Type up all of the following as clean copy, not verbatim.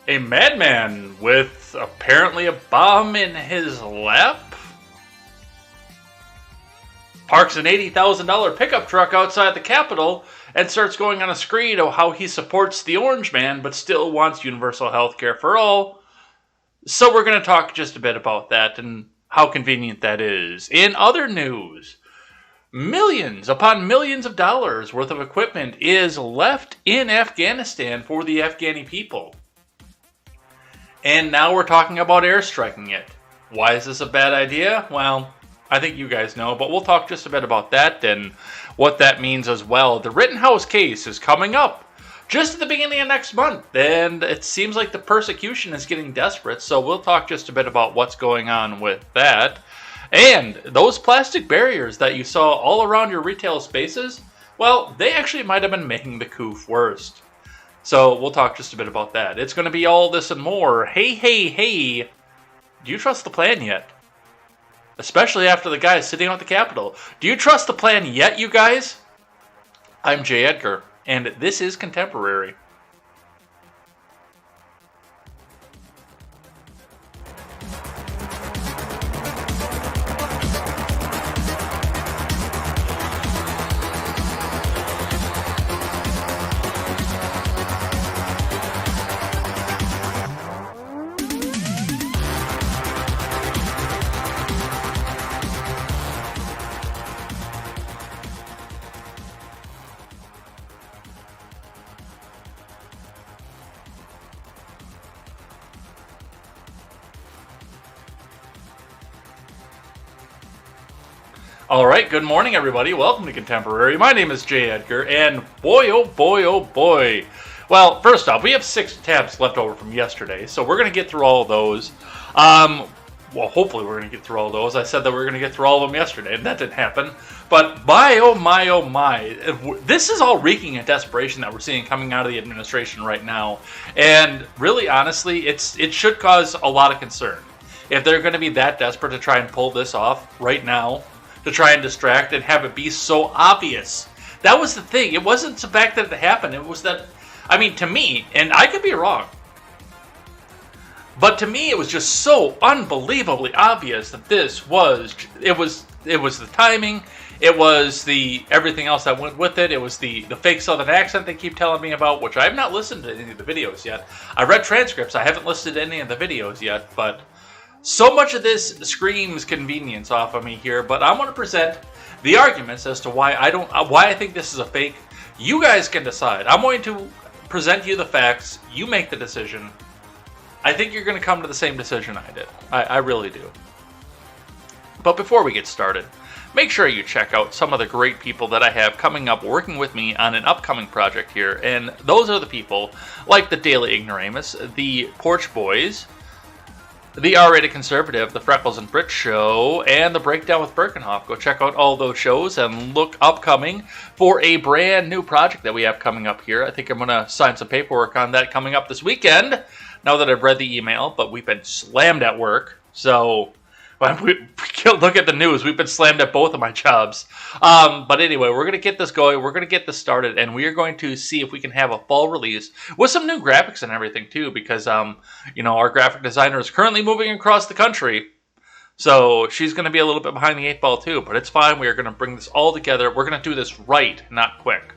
A madman with apparently a bomb in his lap parks an $80,000 pickup truck outside the Capitol and starts going on a screed of how he supports the Orange Man but still wants universal health care for all. So we're going to talk just a bit about that and how convenient that is. In other news, millions upon millions of dollars worth of equipment is left in Afghanistan for the Afghani people. And now we're talking about airstriking it. Why is this a bad idea? Well, I think you guys know, but we'll talk just a bit about that and what that means as well. The Rittenhouse case is coming up just at the beginning of next month, and it seems like the persecution is getting desperate, so we'll talk just a bit about what's going on with that. And those plastic barriers that you saw all around your retail spaces, well, they actually might have been making the coup worst. So we'll talk just a bit about that. It's going to be all this and more. Hey, do you trust the plan yet? Especially after the guy sitting at the Capitol. Do you trust the plan yet, you guys? I'm J. Edgar, and this is Contemporary. All right, good morning, everybody. Welcome to Contemporary. My name is J. Edgar, and boy, oh boy, oh boy. Well, first off, we have 6 tabs left over from yesterday, so we're going to get through all of those. Well, hopefully we're going to get through all those. I said that we were going to get through all of them yesterday, and that didn't happen. But my, oh my, this is all reeking of desperation that we're seeing coming out of the administration right now. And really, honestly, it should cause a lot of concern. If they're going to be that desperate to try and pull this off right now, to try and distract and have it be so obvious. That was the thing. It wasn't the fact that it happened. It was that, I mean, to me, and I could be wrong, but to me it was just so unbelievably obvious that this was, it was the timing, it was the everything else that went with it, it was the fake Southern accent they keep telling me about, which I have not listened to any of the videos yet. I read transcripts, I haven't listened to any of the videos yet, but so much of this screams convenience off of me here, but I want to present the arguments as to why I think this is a fake. You guys can decide. I'm going to present you the facts. You make the decision. I think you're going to come to the same decision I did. I really do. But before we get started, make sure you check out some of the great people that I have coming up working with me on an upcoming project here. And those are the people like the Daily Ignoramus, the Porch Boys, the R-Rated Conservative, the Freckles and Brit Show, and the Breakdown with Birkenhoff. Go check out all those shows and look upcoming for a brand new project that we have coming up here. I think I'm going to sign some paperwork on that coming up this weekend, now that I've read the email, but we've been slammed at work, so when we look at the news, we've been slammed at both of my jobs. But anyway, we're going to get this going, we're going to get this started, and we are going to see if we can have a fall release with some new graphics and everything too, because our graphic designer is currently moving across the country, so she's going to be a little bit behind the 8 ball too, but it's fine. We are going to bring this all together. We're going to do this right, not quick.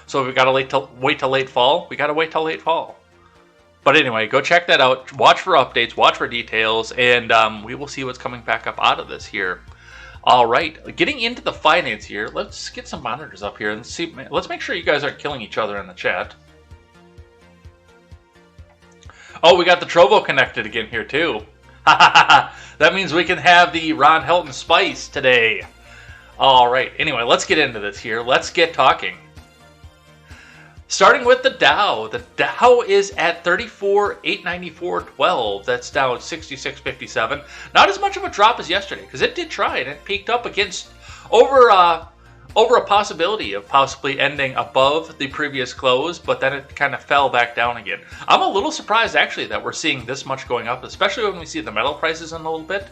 So if we got to wait till late fall, we got to wait till late fall. But anyway, go check that out. Watch for updates, watch for details, and we will see what's coming back up out of this here. All right, getting into the finance here, let's get some monitors up here and see. Let's make sure you guys aren't killing each other in the chat. Oh, we got the Trovo connected again here too. That means we can have the Ron Helton Spice today. All right, anyway, let's get into this here. Let's get talking. Starting with the Dow. The Dow is at 34,894.12. That's down 66.57. Not as much of a drop as yesterday, because it did try, and it peaked up against over a possibility of possibly ending above the previous close, but then it kind of fell back down again. I'm a little surprised, actually, that we're seeing this much going up, especially when we see the metal prices in a little bit.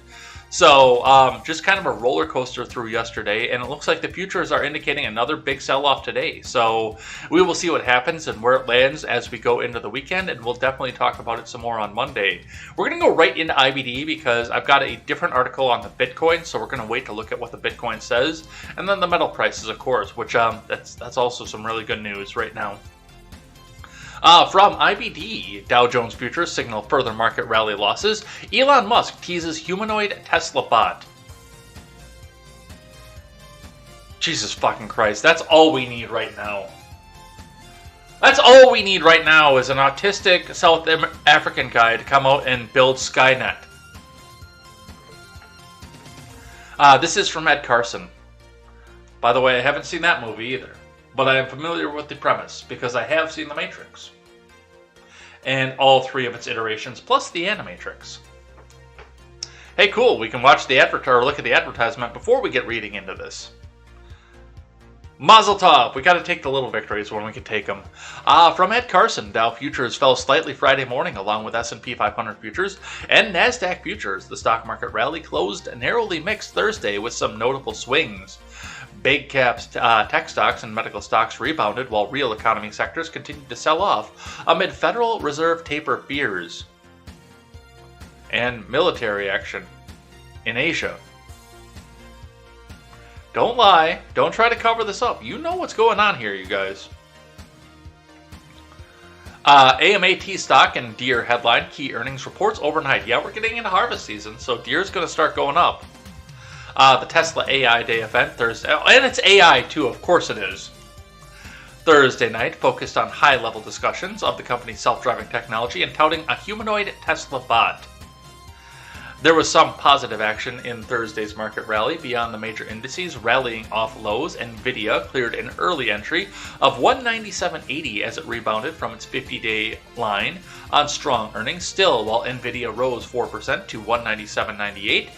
So just kind of a roller coaster through yesterday, and it looks like the futures are indicating another big sell-off today. So we will see what happens and where it lands as we go into the weekend, and we'll definitely talk about it some more on Monday. We're going to go right into IBD because I've got a different article on the Bitcoin, so we're going to wait to look at what the Bitcoin says, and then the metal prices, of course, which that's also some really good news right now. From IBD, Dow Jones futures signal further market rally losses. Elon Musk teases humanoid Tesla bot. Jesus fucking Christ, that's all we need right now. That's all we need right now is an autistic South African guy to come out and build Skynet. This is from Ed Carson. By the way, I haven't seen that movie either. But I am familiar with the premise because I have seen The Matrix. And all three of its iterations, plus the Animatrix. Hey, cool, we can watch the or look at the advertisement before we get reading into this. Mazel tov! We gotta take the little victories when we can take them. From Ed Carson, Dow futures fell slightly Friday morning along with S&P 500 futures and NASDAQ futures. The stock market rally closed narrowly mixed Thursday with some notable swings. Big caps, tech stocks, and medical stocks rebounded while real economy sectors continued to sell off amid Federal Reserve taper fears and military action in Asia. Don't lie. Don't try to cover this up. You know what's going on here, you guys. AMAT stock and Deere headline key earnings reports overnight. Yeah, we're getting into harvest season, so Deere's going to start going up. The Tesla AI Day event Thursday, and it's AI too, of course it is. Thursday night focused on high-level discussions of the company's self-driving technology and touting a humanoid Tesla bot. There was some positive action in Thursday's market rally beyond the major indices rallying off lows. Nvidia cleared an early entry of 197.80 as it rebounded from its 50-day line on strong earnings. Still, while Nvidia rose 4% to 197.98,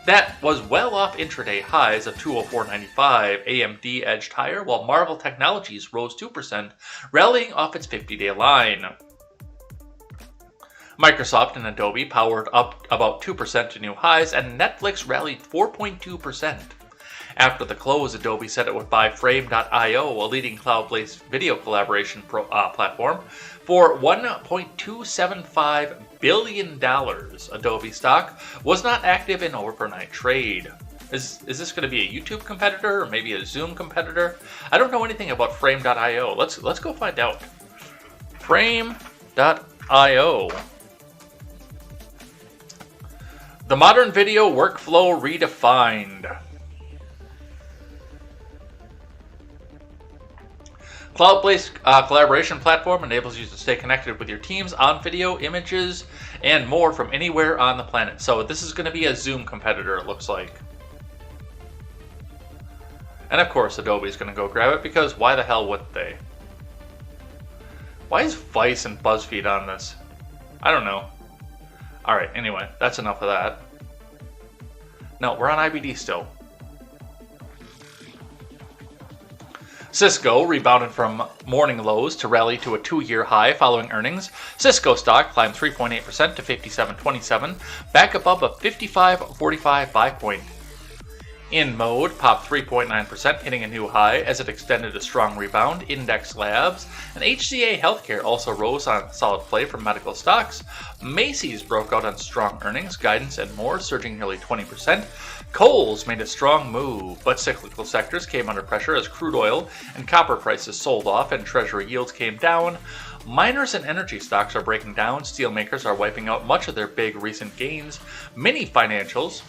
that was well off intraday highs of 204.95. AMD edged higher, while Marvell Technologies rose 2%, rallying off its 50-day line. Microsoft and Adobe powered up about 2% to new highs, and Netflix rallied 4.2%. After the close, Adobe said it would buy Frame.io, a leading cloud-based video collaboration platform, for $1.275 billion. Adobe stock was not active in overnight trade. Is this going to be a YouTube competitor or maybe a Zoom competitor? I don't know anything about Frame.io. Let's go find out. Frame.io. The modern video workflow redefined. Cloud-based collaboration platform enables you to stay connected with your teams on video, images, and more from anywhere on the planet. So this is going to be a Zoom competitor, it looks like. And of course, Adobe's going to go grab it because why the hell wouldn't they? Why is Vice and BuzzFeed on this? I don't know. Alright, anyway, that's enough of that. No, we're on IBD still. Cisco rebounded from morning lows to rally to a 2-year high following earnings. Cisco stock climbed 3.8% to 57.27, back above a 55.45 buy point. In mode popped 3.9%, hitting a new high as it extended a strong rebound. Index Labs and HCA Healthcare also rose on solid play from medical stocks. Macy's broke out on strong earnings, guidance, and more, surging nearly 20%. Kohl's made a strong move, but cyclical sectors came under pressure as crude oil and copper prices sold off and treasury yields came down. Miners and energy stocks are breaking down. Steelmakers are wiping out much of their big recent gains. Many financials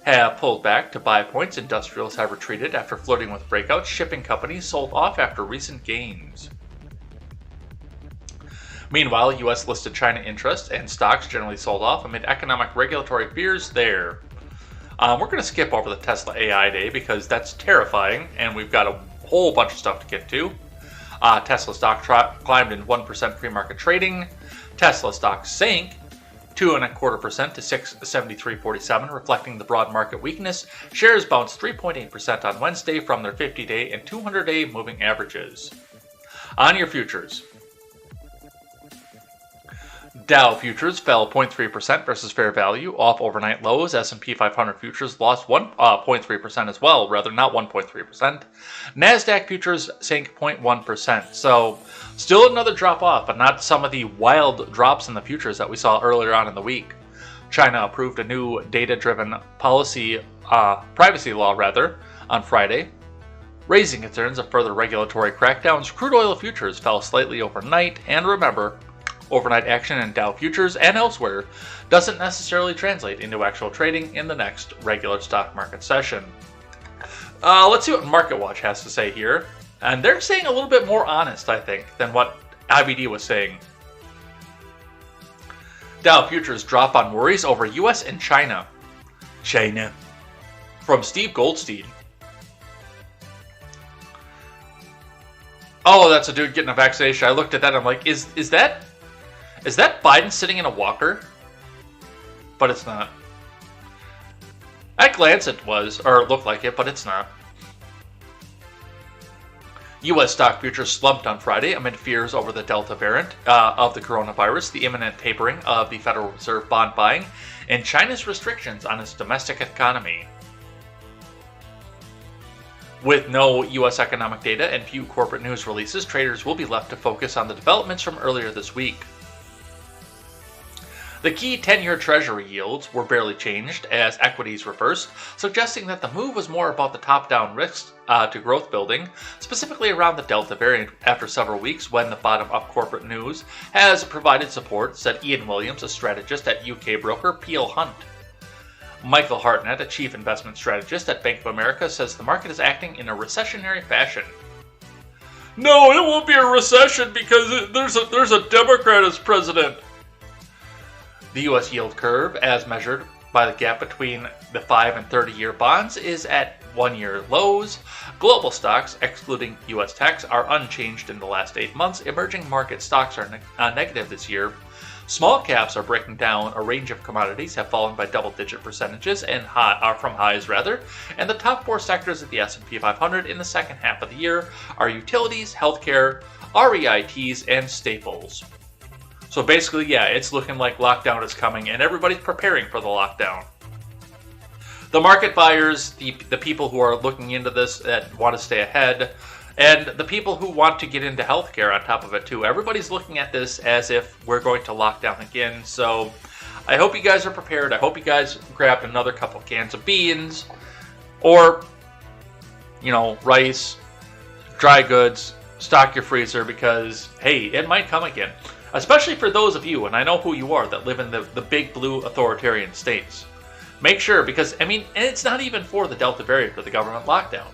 have pulled back to buy points. Industrials have retreated after flirting with breakouts. Shipping companies sold off after recent gains. Meanwhile, U.S.-listed China interest and stocks generally sold off amid economic regulatory fears there. We're going to skip over the Tesla AI Day because that's terrifying, and we've got a whole bunch of stuff to get to. Tesla stock climbed in 1% pre-market trading. Tesla stock sank 2.25% to 673.47, reflecting the broad market weakness. Shares bounced 3.8% on Wednesday from their 50-day and 200-day moving averages. On your futures, Dow futures fell 0.3% versus fair value, off overnight lows. S&P 500 futures lost 0.3% as well, rather not 1.3%. Nasdaq futures sank 0.1%. So still another drop off, but not some of the wild drops in the futures that we saw earlier on in the week. China approved a new data-driven privacy law on Friday, raising concerns of further regulatory crackdowns. Crude oil futures fell slightly overnight, and remember, overnight action in Dow futures and elsewhere doesn't necessarily translate into actual trading in the next regular stock market session. Let's see what MarketWatch has to say here. And they're saying a little bit more honest, I think, than what IBD was saying. Dow futures drop on worries over U.S. and China. China. From Steve Goldstein. Oh, that's a dude getting a vaccination. I looked at that and I'm like, is that Biden sitting in a walker? But it's not. At glance it was, or it looked like it, but it's not. U.S. stock futures slumped on Friday amid fears over the Delta variant of the coronavirus, the imminent tapering of the Federal Reserve bond buying, and China's restrictions on its domestic economy. With no U.S. economic data and few corporate news releases, traders will be left to focus on the developments from earlier this week. The key 10-year Treasury yields were barely changed as equities reversed, suggesting that the move was more about the top-down risks to growth building, specifically around the Delta variant after several weeks when the bottom-up corporate news has provided support, said Ian Williams, a strategist at UK broker Peel Hunt. Michael Hartnett, a chief investment strategist at Bank of America, says the market is acting in a recessionary fashion. No, it won't be a recession because there's a Democrat as president. The U.S. yield curve, as measured by the gap between the 5 and 30-year bonds, is at one-year lows. Global stocks, excluding U.S. techs, are unchanged in the last 8 months. Emerging market stocks are negative this year. Small caps are breaking down. A range of commodities have fallen by double-digit percentages and are from highs, and the top 4 sectors of the S&P 500 in the second half of the year are utilities, healthcare, REITs, and staples. So basically, yeah, it's looking like lockdown is coming, and everybody's preparing for the lockdown. The market buyers, the people who are looking into this that want to stay ahead, and the people who want to get into healthcare on top of it too. Everybody's looking at this as if we're going to lock down again. So I hope you guys are prepared. I hope you guys grabbed another couple cans of beans or, rice, dry goods, stock your freezer because, hey, it might come again. Especially for those of you, and I know who you are, that live in the big blue authoritarian states. Make sure, because, and it's not even for the Delta variant or the government lockdown.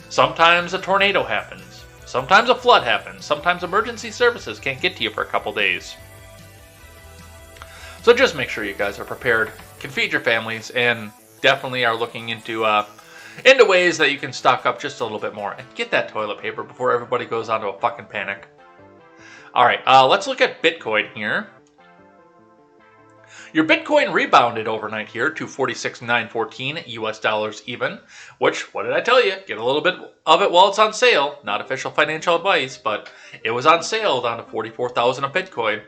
Sometimes a tornado happens. Sometimes a flood happens. Sometimes emergency services can't get to you for a couple days. So just make sure you guys are prepared, can feed your families, and definitely are looking into ways that you can stock up just a little bit more. And get that toilet paper before everybody goes onto a fucking panic. Alright, let's look at Bitcoin here. Your Bitcoin rebounded overnight here to 46,914 US dollars even, which, what did I tell you? Get a little bit of it while it's on sale. Not official financial advice, but it was on sale down to 44,000 a Bitcoin.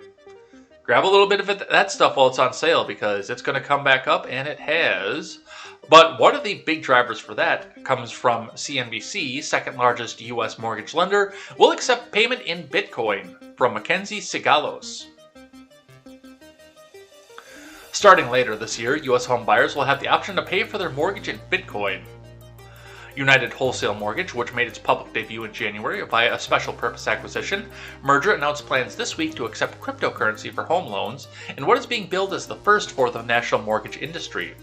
Grab a little bit of that stuff while it's on sale because it's going to come back up, and it has. But one of the big drivers for that comes from CNBC, second largest U.S. mortgage lender, will accept payment in Bitcoin from Mackenzie Sigalos. Starting later this year, U.S. home buyers will have the option to pay for their mortgage in Bitcoin. United Wholesale Mortgage, which made its public debut in January via a special purpose acquisition merger, announced plans this week to accept cryptocurrency for home loans in what is being billed as the first for the national mortgage industry.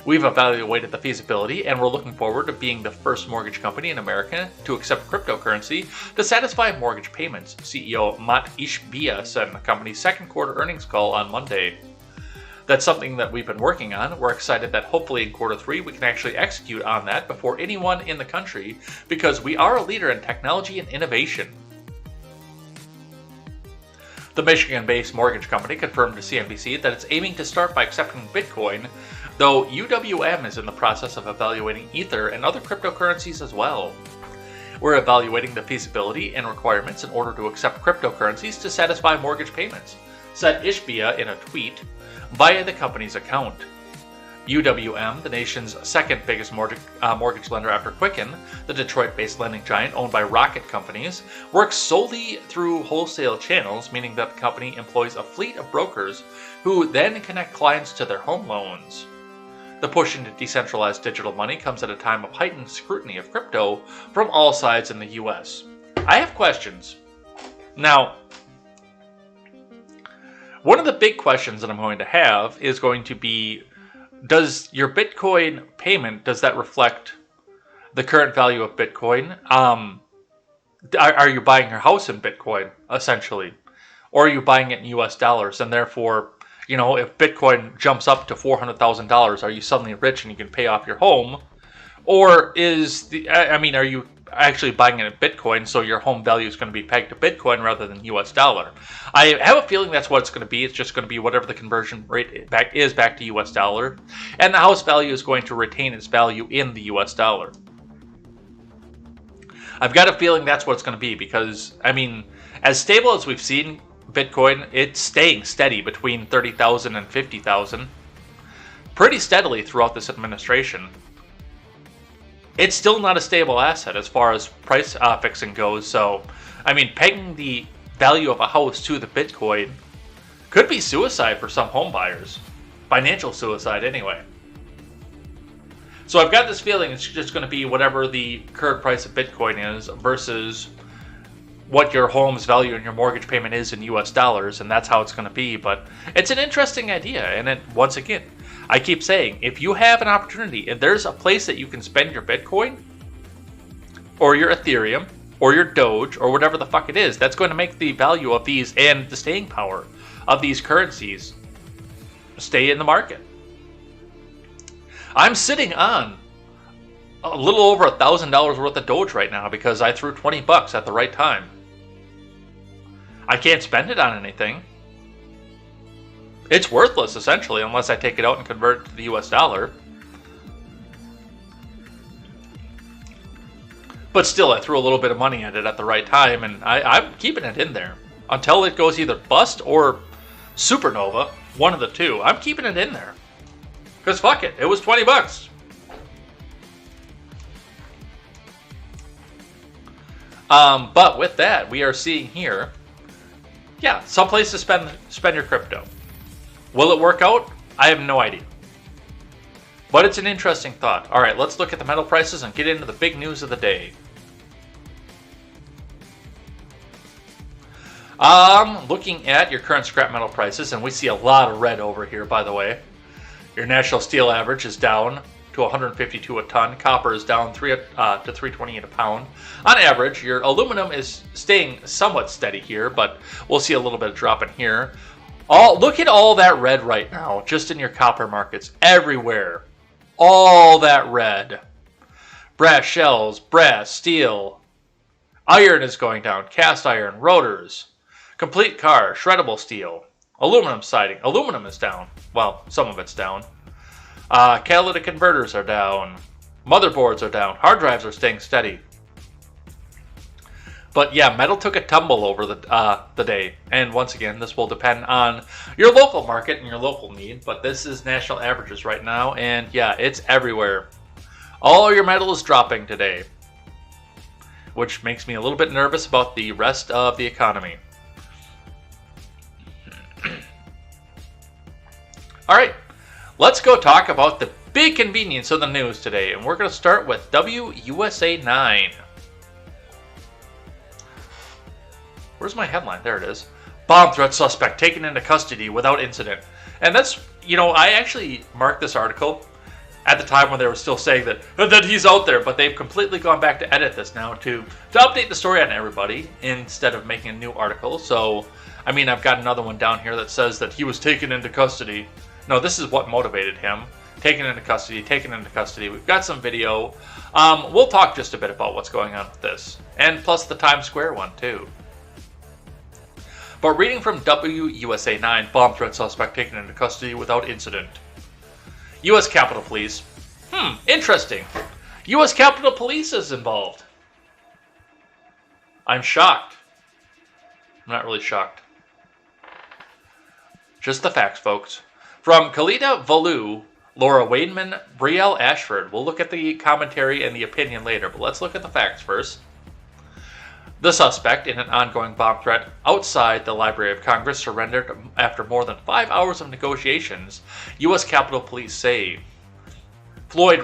We've evaluated the feasibility, and we're looking forward to being the first mortgage company in America to accept cryptocurrency to satisfy mortgage payments, CEO Matt Ishbia said in the company's second quarter earnings call on Monday. That's something that we've been working on. We're excited that hopefully in quarter 3 we can actually execute on that before anyone in the country because we are a leader in technology and innovation. The Michigan-based mortgage company confirmed to CNBC that it's aiming to start by accepting Bitcoin, though UWM is in the process of evaluating Ether and other cryptocurrencies as well. We're evaluating the feasibility and requirements in order to accept cryptocurrencies to satisfy mortgage payments, said Ishbia in a tweet via the company's account. UWM, the nation's second biggest mortgage lender after Quicken, the Detroit-based lending giant owned by Rocket Companies, works solely through wholesale channels, meaning that the company employs a fleet of brokers who then connect clients to their home loans. The push into decentralized digital money comes at a time of heightened scrutiny of crypto from all sides in the US. I have questions. Now, one of the big questions that I'm going to have is going to be, does your Bitcoin payment, does that reflect the current value of Bitcoin? Are you buying your house in Bitcoin, essentially? Or are you buying it in US dollars? And therefore, if Bitcoin jumps up to $400,000, are you suddenly rich and you can pay off your home? Or are you actually buying it in Bitcoin, so your home value is going to be pegged to Bitcoin rather than US dollar? I have a feeling that's what it's going to be. It's just going to be whatever the conversion rate back to US dollar. And the house value is going to retain its value in the US dollar. I've got a feeling that's what it's going to be because, as stable as we've seen Bitcoin, it's staying steady between 30,000 and 50,000 pretty steadily throughout this administration. It's still not a stable asset as far as price fixing goes. So, pegging the value of a house to the Bitcoin could be suicide for some home buyers. Financial suicide, anyway. So I've got this feeling it's just going to be whatever the current price of Bitcoin is versus what your home's value and your mortgage payment is in US dollars, and that's how it's going to be. But it's an interesting idea, and once again, I keep saying, if you have an opportunity, if there's a place that you can spend your Bitcoin, or your Ethereum, or your Doge, or whatever the fuck it is, that's going to make the value of these and the staying power of these currencies stay in the market. I'm sitting on a little over $1,000 worth of Doge right now because I threw $20 at the right time. I can't spend it on anything. It's worthless, essentially, unless I take it out and convert it to the US dollar. But still, I threw a little bit of money at it at the right time, and I'm keeping it in there. Until it goes either bust or supernova, one of the two. I'm keeping it in there. Because fuck it, it was $20. But with that, we are seeing here, some place to spend your crypto. Will it work out? I have no idea. But it's an interesting thought. All right, let's look at the metal prices and get into the big news of the day. Looking at your current scrap metal prices, and we see a lot of red over here, by the way. Your national steel average is down to 152 a ton. Copper is down to 328 a pound. On average, your aluminum is staying somewhat steady here, but we'll see a little bit of drop in here. Look at all that red right now, just in your copper markets, everywhere. All that red. Brass shells, brass, steel. Iron is going down, cast iron, rotors. Complete car, shreddable steel. Aluminum siding, aluminum is down. Well, some of it's down. Catalytic converters are down. Motherboards are down. Hard drives are staying steady. But yeah, metal took a tumble over the day. And once again, this will depend on your local market and your local need. But this is national averages right now. And yeah, it's everywhere. All your metal is dropping today. Which makes me a little bit nervous about the rest of the economy. Alright, let's go talk about the big convenience of the news today. And we're going to start with WUSA 9. Where's my headline? There it is. Bomb threat suspect taken into custody without incident. And that's, I actually marked this article at the time when they were still saying that he's out there, but they've completely gone back to edit this now to update the story on everybody instead of making a new article. So, I've got another one down here that says that he was taken into custody. No, this is what motivated him. Taken into custody, taken into custody. We've got some video. We'll talk just a bit about what's going on with this. And plus the Times Square one, too. But reading from WUSA 9, bomb threat suspect taken into custody without incident. U.S. Capitol Police. Interesting. U.S. Capitol Police is involved. I'm shocked. I'm not really shocked. Just the facts, folks. From Kalita Valu, Laura Wademan, Brielle Ashford. We'll look at the commentary and the opinion later, but let's look at the facts first. The suspect in an ongoing bomb threat outside the Library of Congress surrendered after more than 5 hours of negotiations, U.S. Capitol Police say. Floyd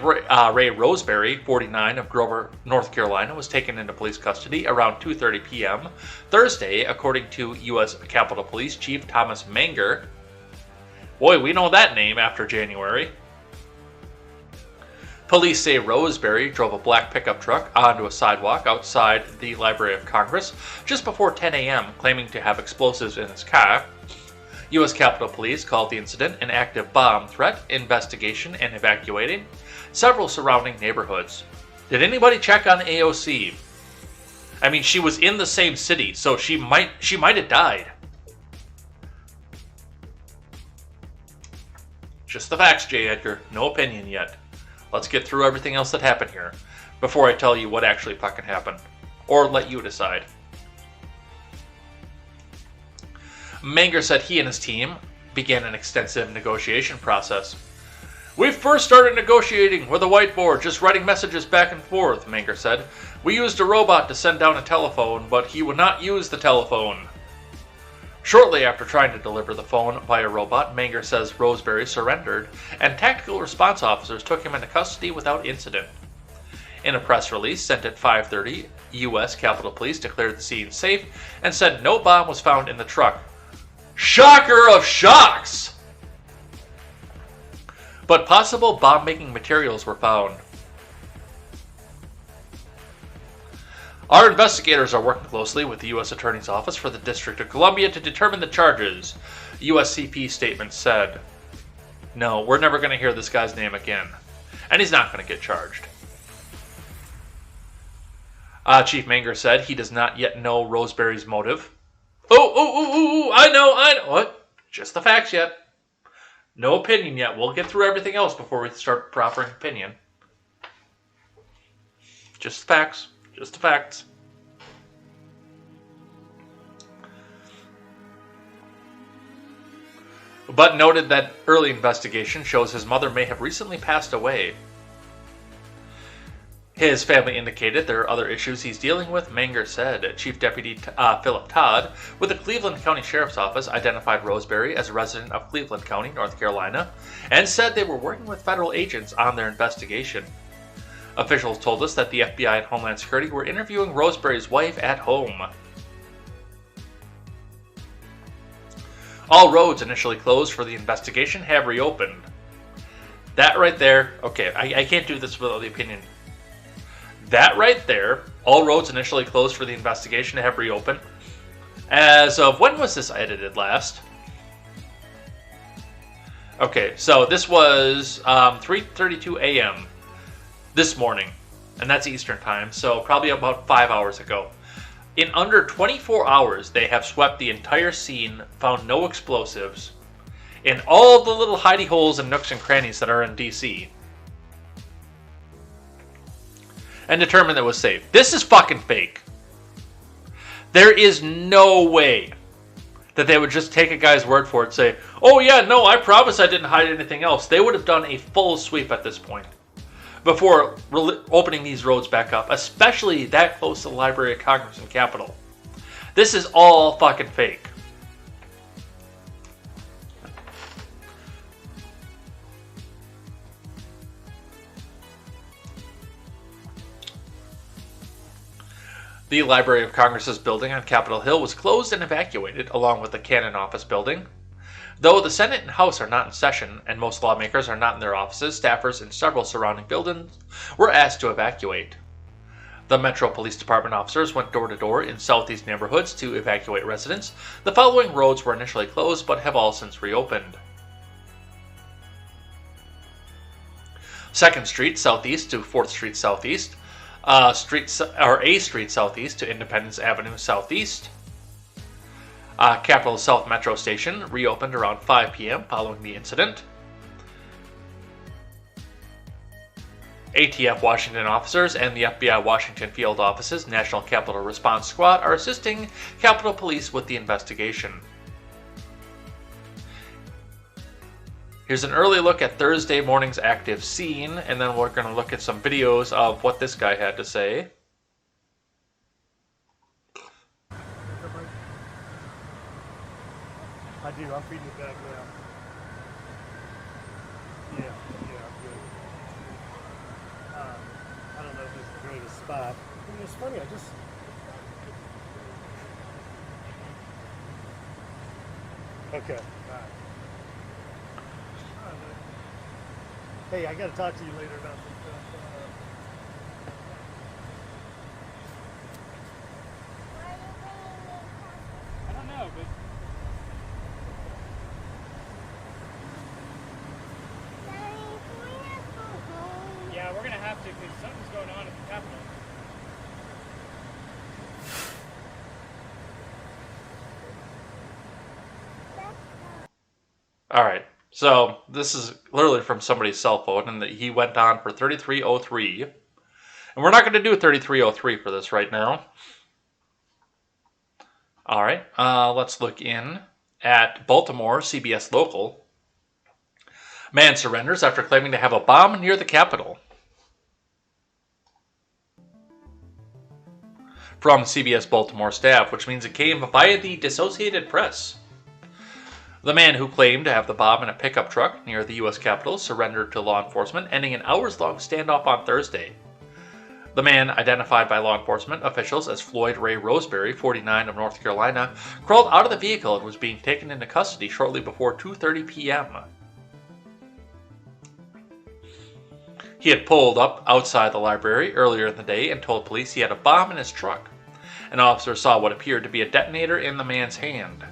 Ray Roseberry, 49, of Grover, North Carolina, was taken into police custody around 2:30 p.m. Thursday, according to U.S. Capitol Police Chief Thomas Manger. Boy, we know that name after January. Police say Roseberry drove a black pickup truck onto a sidewalk outside the Library of Congress just before 10 a.m., claiming to have explosives in his car. U.S. Capitol Police called the incident an active bomb threat investigation and evacuating several surrounding neighborhoods. Did anybody check on AOC? I mean, she was in the same city, so she might have died. Just the facts, J. Edgar. No opinion yet. Let's get through everything else that happened here before I tell you what actually fucking happened. Or let you decide. Manger said he and his team began an extensive negotiation process. We first started negotiating with a whiteboard, just writing messages back and forth, Manger said. We used a robot to send down a telephone, but he would not use the telephone. Shortly after trying to deliver the phone by a robot, Manger says Roseberry surrendered, and tactical response officers took him into custody without incident. In a press release sent at 5:30, U.S. Capitol Police declared the scene safe and said no bomb was found in the truck. Shocker of shocks! But possible bomb-making materials were found. Our investigators are working closely with the U.S. Attorney's Office for the District of Columbia to determine the charges, USCP statement said. No, we're never going to hear this guy's name again. And he's not going to get charged. Chief Manger said he does not yet know Roseberry's motive. I know. What? Just the facts yet. No opinion yet. We'll get through everything else before we start proffering opinion. Just the facts. Just the facts. But noted that early investigation shows his mother may have recently passed away. His family indicated there are other issues he's dealing with, Manger said. Chief Deputy Philip Todd with the Cleveland County Sheriff's Office identified Roseberry as a resident of Cleveland County, North Carolina, and said they were working with federal agents on their investigation. Officials told us that the FBI and Homeland Security were interviewing Roseberry's wife at home. All roads initially closed for the investigation have reopened. That right there, okay, I can't do this without the opinion. That right there, all roads initially closed for the investigation have reopened. As of, when was this edited last? Okay, so this was 3:32 a.m. this morning, and that's Eastern time, so probably about 5 hours ago. In under 24 hours, they have swept the entire scene, found no explosives, in all the little hidey holes and nooks and crannies that are in DC, and determined it was safe. This is fucking fake. There is no way that they would just take a guy's word for it and say, oh yeah, no, I promise I didn't hide anything else. They would have done a full sweep at this point before opening these roads back up, especially that close to the Library of Congress and Capitol. This is all fucking fake. The Library of Congress's building on Capitol Hill was closed and evacuated, along with the Cannon Office building. Though the Senate and House are not in session, and most lawmakers are not in their offices, staffers in several surrounding buildings were asked to evacuate. The Metro Police Department officers went door to door in southeast neighborhoods to evacuate residents. The following roads were initially closed, but have all since reopened. 2nd Street Southeast to 4th Street Southeast. A Street Southeast to Independence Avenue Southeast. Capitol South Metro Station reopened around 5 p.m. following the incident. ATF Washington officers and the FBI Washington Field Office's National Capital Response Squad are assisting Capitol Police with the investigation. Here's an early look at Thursday morning's active scene, and then we're going to look at some videos of what this guy had to say. I do. I'm feeding it back now. Yeah, I'm good. I don't know if this is the greatest spot. I mean, it's funny. Okay. All right. Hey, I got to talk to you later about some stuff. I don't know, but. Yeah, we're going to have to because something's going on at the Capitol. All right. So this is literally from somebody's cell phone, and he went on for 3303. And we're not going to do 3303 for this right now. All right. Let's look in at Baltimore, CBS Local. Man surrenders after claiming to have a bomb near the Capitol. From CBS Baltimore staff, which means it came via the Associated Press. The man who claimed to have the bomb in a pickup truck near the U.S. Capitol surrendered to law enforcement, ending an hours-long standoff on Thursday. The man, identified by law enforcement officials as Floyd Ray Roseberry, 49, of North Carolina, crawled out of the vehicle and was being taken into custody shortly before 2:30 p.m. He had pulled up outside the library earlier in the day and told police he had a bomb in his truck. An officer saw what appeared to be a detonator in the man's hand.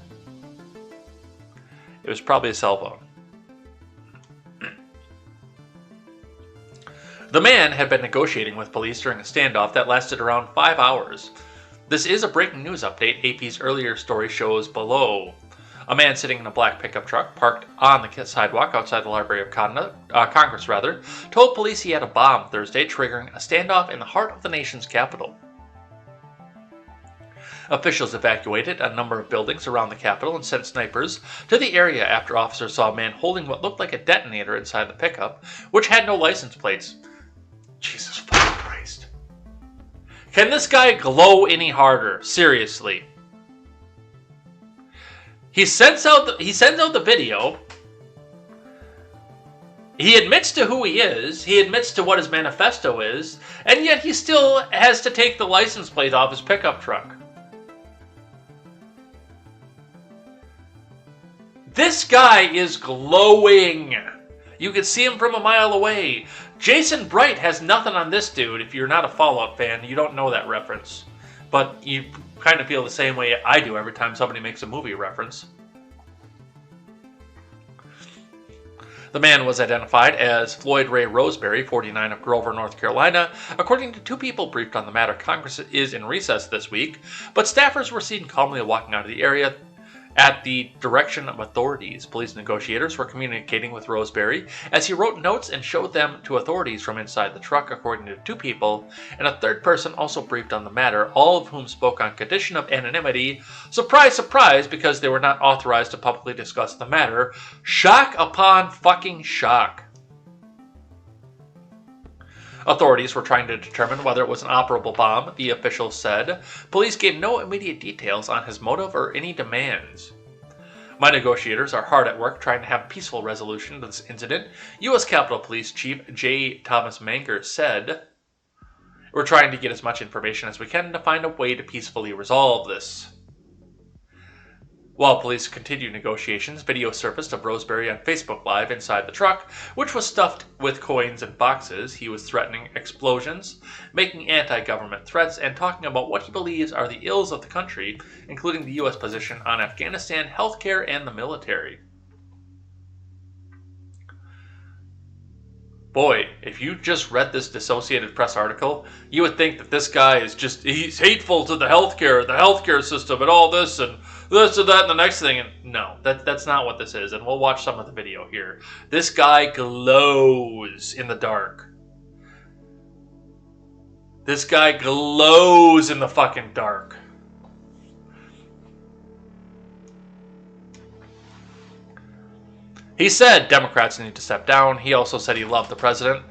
It was probably a cell phone. The man had been negotiating with police during a standoff that lasted around 5 hours. This is a breaking news update. AP's earlier story shows below. A man sitting in a black pickup truck parked on the sidewalk outside the Library of Congress, told police he had a bomb Thursday, triggering a standoff in the heart of the nation's capital. Officials evacuated a number of buildings around the Capitol and sent snipers to the area after officers saw a man holding what looked like a detonator inside the pickup, which had no license plates. Jesus fucking Christ. Can this guy glow any harder? Seriously. He sends out the video. He admits to who he is. He admits to what his manifesto is. And yet he still has to take the license plate off his pickup truck. This guy is glowing. You can see him from a mile away. Jason Bright has nothing on this dude. If you're not a Fallout fan, you don't know that reference. But you kind of feel the same way I do every time somebody makes a movie reference. The man was identified as Floyd Ray Roseberry, 49, of Grover, North Carolina. According to two people briefed on the matter, Congress is in recess this week, but staffers were seen calmly walking out of the area at the direction of authorities. Police negotiators were communicating with Roseberry as he wrote notes and showed them to authorities from inside the truck, according to two people, and a third person also briefed on the matter, all of whom spoke on condition of anonymity. Surprise, surprise, because they were not authorized to publicly discuss the matter. Shock upon fucking shock. Authorities were trying to determine whether it was an operable bomb, the officials said. Police gave no immediate details on his motive or any demands. My negotiators are hard at work trying to have a peaceful resolution to this incident, U.S. Capitol Police Chief J. Thomas Manger said. We're trying to get as much information as we can to find a way to peacefully resolve this. While police continued negotiations, video surfaced of Roseberry on Facebook Live inside the truck, which was stuffed with coins and boxes. He was threatening explosions, making anti-government threats, and talking about what he believes are the ills of the country, including the U.S. position on Afghanistan, healthcare, and the military. Boy, if you just read this Associated Press article, you would think that this guy is he's hateful to the healthcare system, and all this, and this and that and the next thing. And no, that's not what this is. And we'll watch some of the video here. This guy glows in the dark. This guy glows in the fucking dark. He said Democrats need to step down. He also said he loved the president,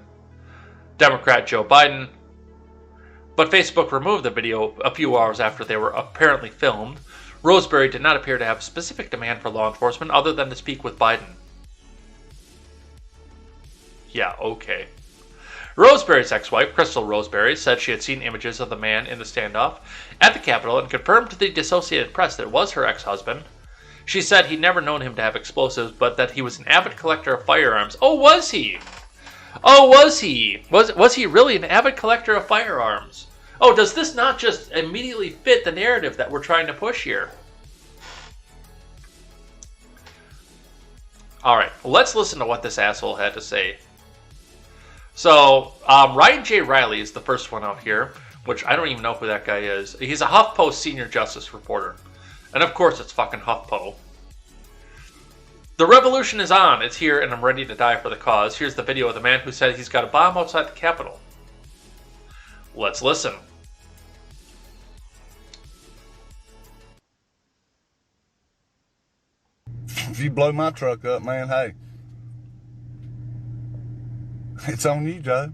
Democrat Joe Biden. But Facebook removed the video a few hours after they were apparently filmed. Roseberry did not appear to have a specific demand for law enforcement other than to speak with Biden. Yeah, okay. Roseberry's ex-wife, Crystal Roseberry, said she had seen images of the man in the standoff at the Capitol and confirmed to the Associated Press that it was her ex-husband. She said he'd never known him to have explosives, but that he was an avid collector of firearms. Oh, was he? Oh, was he? Was he really an avid collector of firearms? Oh, does this not just immediately fit the narrative that we're trying to push here? Alright, let's listen to what this asshole had to say. So, Ryan J. Riley is the first one out here, which I don't even know who that guy is. He's a HuffPo senior justice reporter. And of course it's fucking HuffPo. The revolution is on. It's here and I'm ready to die for the cause. Here's the video of the man who said he's got a bomb outside the Capitol. Let's listen. If you blow my truck up, man, hey. It's on you, Joe.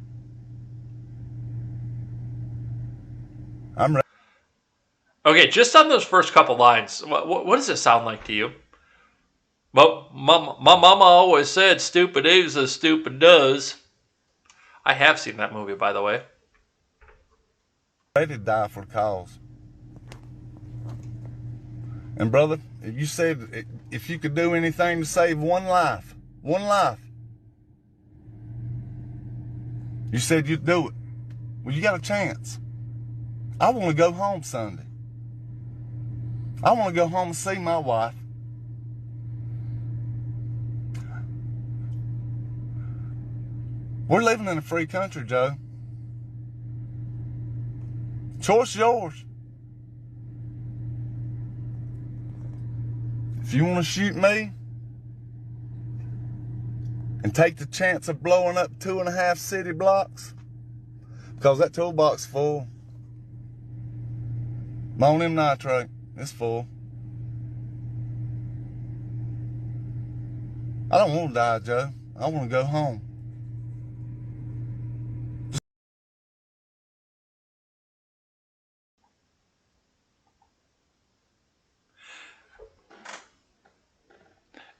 I'm ready. Okay, just on those first couple lines, what does it sound like to you? Well, my mama always said stupid is as stupid does. I have seen that movie, by the way. Ready to die for the cause. And brother, you said if you could do anything to save one life, you said you'd do it. Well, you got a chance. I want to go home Sunday. I want to go home and see my wife. We're living in a free country, Joe. Choice yours. If you want to shoot me and take the chance of blowing up 2.5 city blocks, because that toolbox is full. Ammonium nitrate, it's full. I don't want to die, Joe. I want to go home.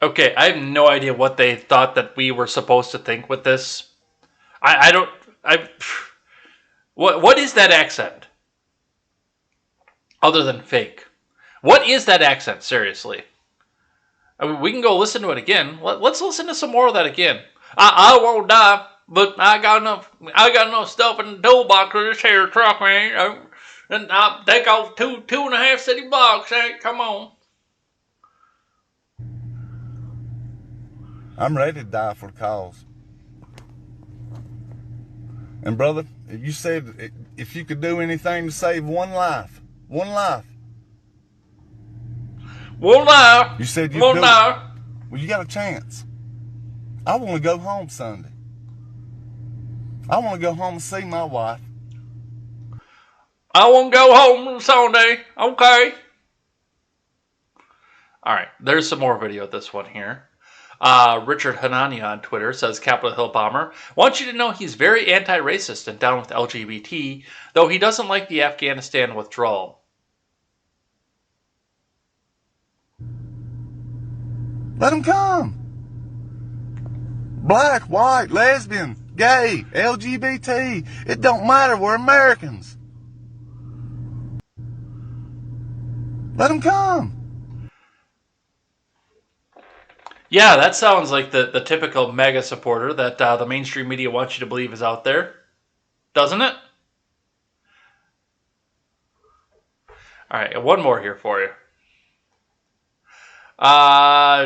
Okay, I have no idea what they thought that we were supposed to think with this. What is that accent? Other than fake. What is that accent, seriously? I mean, we can go listen to it again. Let's listen to some more of that again. I won't die, but I got enough stuff in the toolbox for this here truck, man. And I'll take off 2.5 city blocks, hey, come on. I'm ready to die for the cause. And brother, you said if you could do anything to save one life. Won't lie. You said you'd won't do lie. it. Well, you got a chance. I want to go home Sunday. I want to go home and see my wife. I want to go home Sunday. Okay. All right. There's some more video of this one here. Richard Hanania on Twitter says, Capitol Hill bomber wants you to know he's very anti-racist and down with LGBT, though he doesn't like the Afghanistan withdrawal. Let him come. Black, white, lesbian, gay, LGBT. It don't matter. We're Americans. Let him come. Yeah, that sounds like the typical mega supporter that the mainstream media wants you to believe is out there. Doesn't it? All right, one more here for you.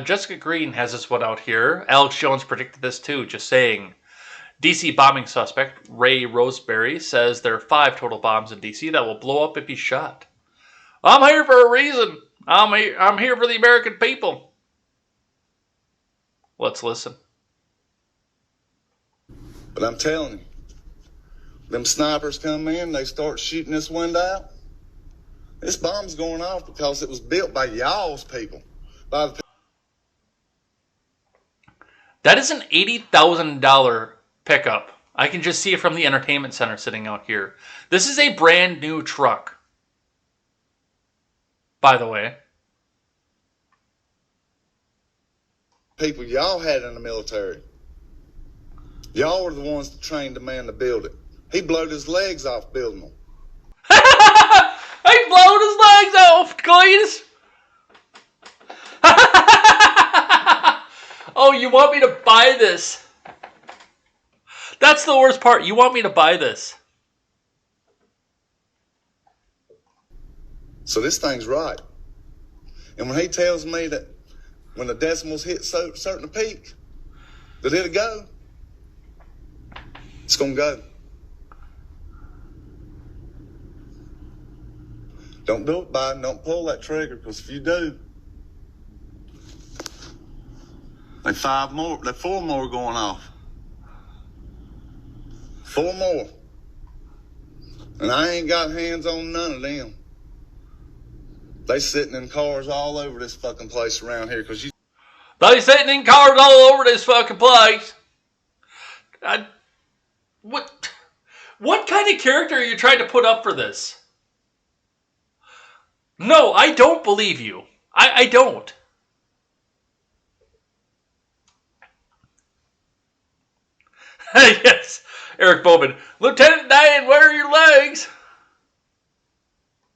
Jessica Green has this one out here. Alex Jones predicted this too, just saying. DC bombing suspect Ray Roseberry says there are 5 total bombs in DC that will blow up if he's shot. I'm here for a reason. I'm here for the American people. Let's listen. But I'm telling you, them snipers come in, they start shooting this window out. This bomb's going off because it was built by y'all's people. That is an $80,000 pickup. I can just see it from the entertainment center sitting out here. This is a brand new truck, by the way. People y'all had in the military. Y'all were the ones that trained the man to build it. He blowed his legs off building them. He blowed his legs off, Cletus. Oh, you want me to buy this? That's the worst part. You want me to buy this? So this thing's right. And when he tells me that when the decimals hit certain peak, that it'll go, it's going to go. Don't do it, Biden. Don't pull that trigger, because if you do, there's 4 more going off. 4 more. And I ain't got hands on none of them. They sitting in cars all over this fucking place around here, because you... They sitting in cars all over this fucking place. What kind of character are you trying to put up for this? No, I don't believe you. I don't. Yes, Eric Bowman. Lieutenant Dan, where are your legs?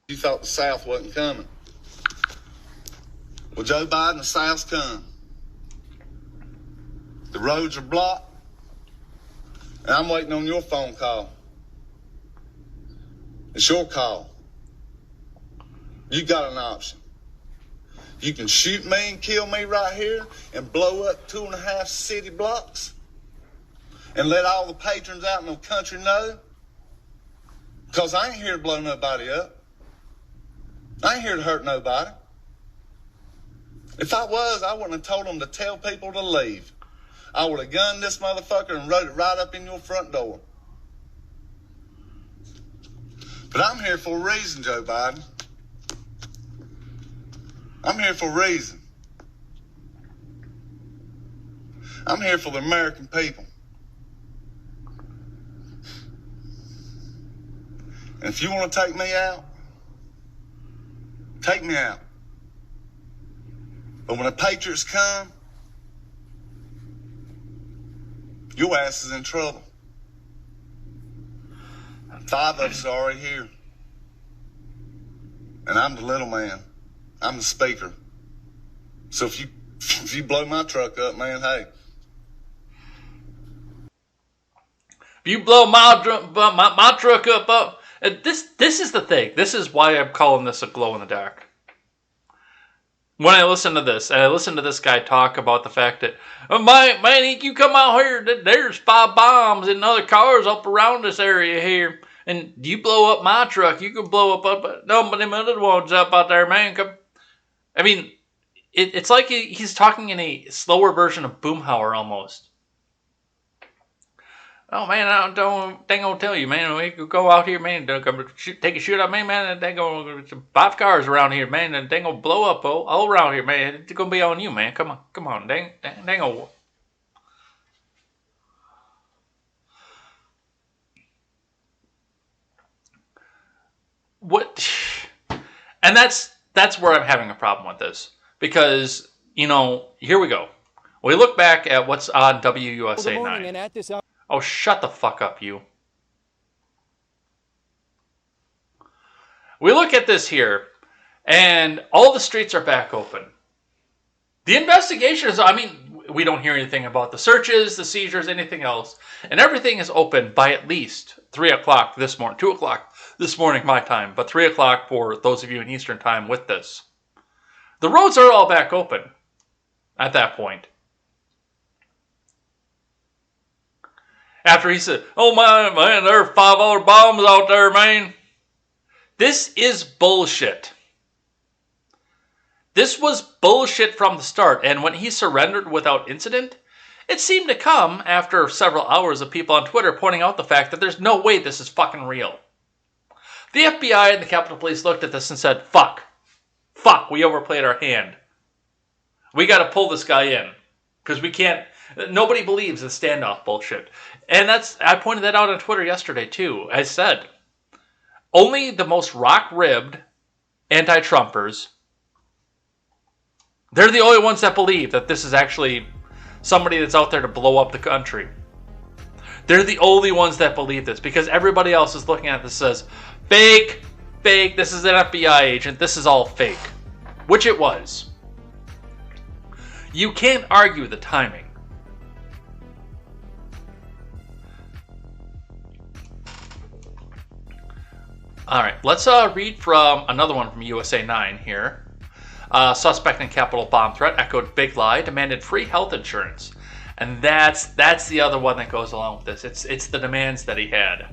You thought the South wasn't coming. Well, Joe Biden, the South's come. The roads are blocked. And I'm waiting on your phone call. It's your call. You got an option. You can shoot me and kill me right here and blow up 2.5 city blocks and let all the patrons out in the country know. Because I ain't here to blow nobody up. I ain't here to hurt nobody. If I was, I wouldn't have told them to tell people to leave. I would have gunned this motherfucker and wrote it right up in your front door. But I'm here for a reason, Joe Biden. I'm here for a reason. I'm here for the American people. And if you want to take me out, take me out. But when the Patriots come, your ass is in trouble. 5 of us are already here. And I'm the little man. I'm the speaker. So if you blow my truck up, man, hey. If you blow my truck up, this is the thing. This is why I'm calling this a glow in the dark. When I listen to this, and I listen to this guy talk about the fact that, oh, man, you come out here, there's 5 bombs and other cars up around this area here, and you blow up my truck, you can blow up no, but them other ones up out there, man. Come. I mean, it's like he's talking in a slower version of Boomhauer almost. Oh, man, I don't gonna tell you, man. We could go out here, man. Take a shoot at me, man. They gonna 5 cars around here, man. And they gonna blow up all around here, man. It's gonna be on you, man. Come on. They gonna. What? And that's where I'm having a problem with this, because here we go. We look back at what's on WUSA 9. Oh, shut the fuck up, you. We look at this here, and all the streets are back open. The investigation is, we don't hear anything about the searches, the seizures, anything else. And everything is open by at least 3 o'clock this morning, 2 o'clock this morning, my time, but 3 o'clock for those of you in Eastern time with this. The roads are all back open at that point. After he said, oh man, there are 5 other bombs out there, man. This is bullshit. This was bullshit from the start, and when he surrendered without incident, it seemed to come after several hours of people on Twitter pointing out the fact that there's no way this is fucking real. The FBI and the Capitol Police looked at this and said, fuck, we overplayed our hand. We gotta pull this guy in, because we can't Nobody believes the standoff bullshit. And I pointed that out on Twitter yesterday too. I said, only the most rock-ribbed anti-Trumpers, they're the only ones that believe that this is actually somebody that's out there to blow up the country. They're the only ones that believe this, because everybody else is looking at this and says, fake, fake, this is an FBI agent, this is all fake. Which it was. You can't argue the timing. Alright, let's read from another one from USA 9 here. Suspect in Capitol bomb threat echoed big lie, demanded free health insurance. And that's the other one that goes along with this. It's the demands that he had.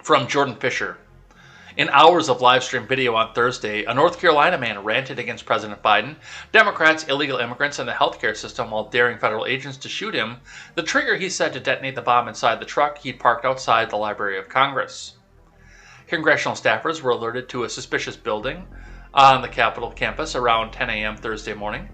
From Jordan Fisher. In hours of live stream video on Thursday, a North Carolina man ranted against President Biden, Democrats, illegal immigrants, and the healthcare system while daring federal agents to shoot him. The trigger, he said, to detonate the bomb inside the truck he'd parked outside the Library of Congress. Congressional staffers were alerted to a suspicious building on the Capitol campus around 10 a.m. Thursday morning.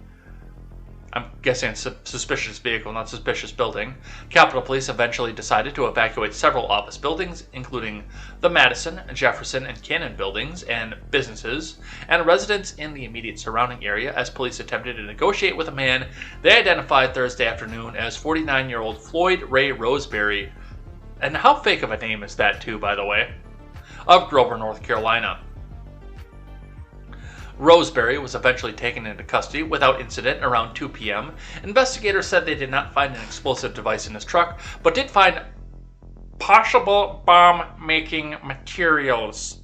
I'm guessing it's a suspicious vehicle, not suspicious building. Capitol Police eventually decided to evacuate several office buildings, including the Madison, Jefferson, and Cannon buildings, and businesses, and residents in the immediate surrounding area as police attempted to negotiate with a man they identified Thursday afternoon as 49-year-old Floyd Ray Roseberry. And how fake of a name is that, too, by the way? Of Grover, North Carolina. Roseberry was eventually taken into custody without incident around 2 p.m. Investigators said they did not find an explosive device in his truck, but did find possible bomb-making materials.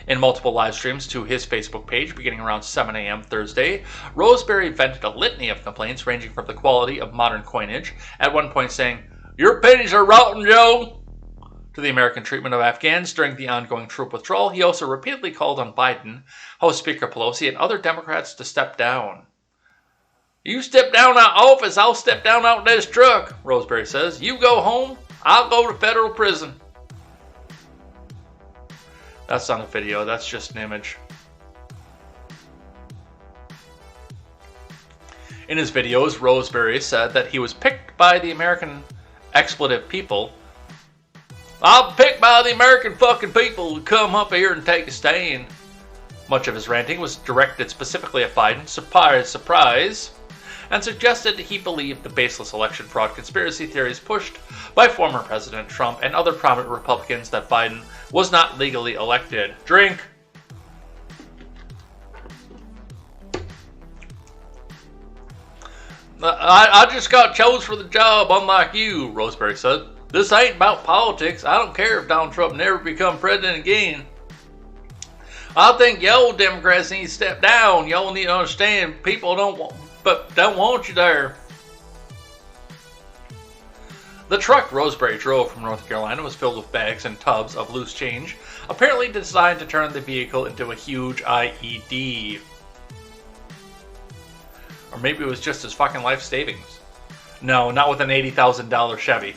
In multiple live streams to his Facebook page beginning around 7 a.m. Thursday, Roseberry vented a litany of complaints ranging from the quality of modern coinage, at one point saying, "Your pennies are rotten, Joe," to the American treatment of Afghans during the ongoing troop withdrawal. He also repeatedly called on Biden, House Speaker Pelosi, and other Democrats to step down. "You step down out of office, I'll step down out this truck," Roseberry says. "You go home, I'll go to federal prison." That's not a video, that's just an image. In his videos, Roseberry said that he was picked by the American expletive people. "I'm picked by the American fucking people to come up here and take a stand." Much of his ranting was directed specifically at Biden, surprise, and suggested he believed the baseless election fraud conspiracy theories pushed by former President Trump and other prominent Republicans that Biden was not legally elected. Drink. I just got chose for the job, unlike you," Roseberry said. "This ain't about politics. I don't care if Donald Trump never become president again. I think y'all Democrats need to step down. Y'all need to understand people don't want you there." The truck Roseberry drove from North Carolina was filled with bags and tubs of loose change, apparently designed to turn the vehicle into a huge IED. Or maybe it was just his fucking life savings. No, not with an $80,000 Chevy.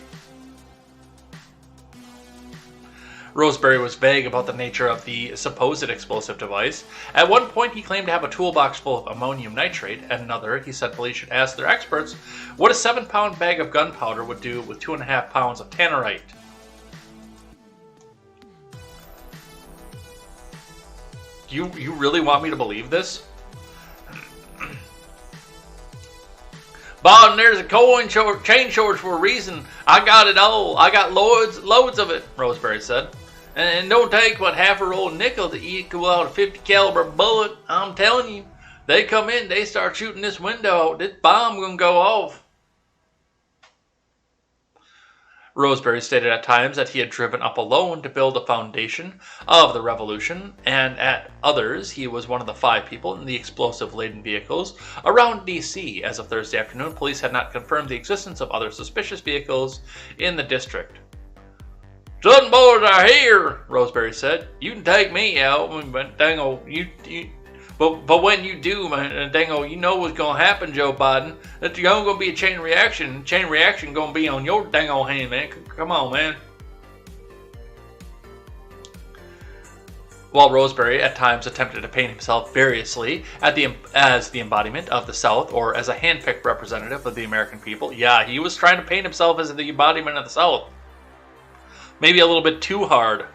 Roseberry was vague about the nature of the supposed explosive device. At one point, he claimed to have a toolbox full of ammonium nitrate. At another, he said police should ask their experts what a 7-pound bag of gunpowder would do with 2.5 pounds of tannerite. You really want me to believe this? "Biden, there's a chain shortage for a reason. I got it all. I got loads of it," Roseberry said. "And it don't take but half a roll of nickel to equal out a 50 caliber bullet. I'm telling you, they come in, they start shooting this window out. This bomb gonna go off." Roseberry stated at times that he had driven up alone to build a foundation of the revolution, and at others he was one of the 5 people in the explosive-laden vehicles around D.C. As of Thursday afternoon, police had not confirmed the existence of other suspicious vehicles in the district. "Southern boys are here," Roseberry said. "You can take me out, but dango, but when you do, man, dango, you know what's gonna happen, Joe Biden. That's gonna be a chain reaction. Chain reaction gonna be on your dango hand, man. Come on, man." While Roseberry at times attempted to paint himself variously as the embodiment of the South or as a handpicked representative of the American people, yeah, he was trying to paint himself as the embodiment of the South. Maybe a little bit too hard.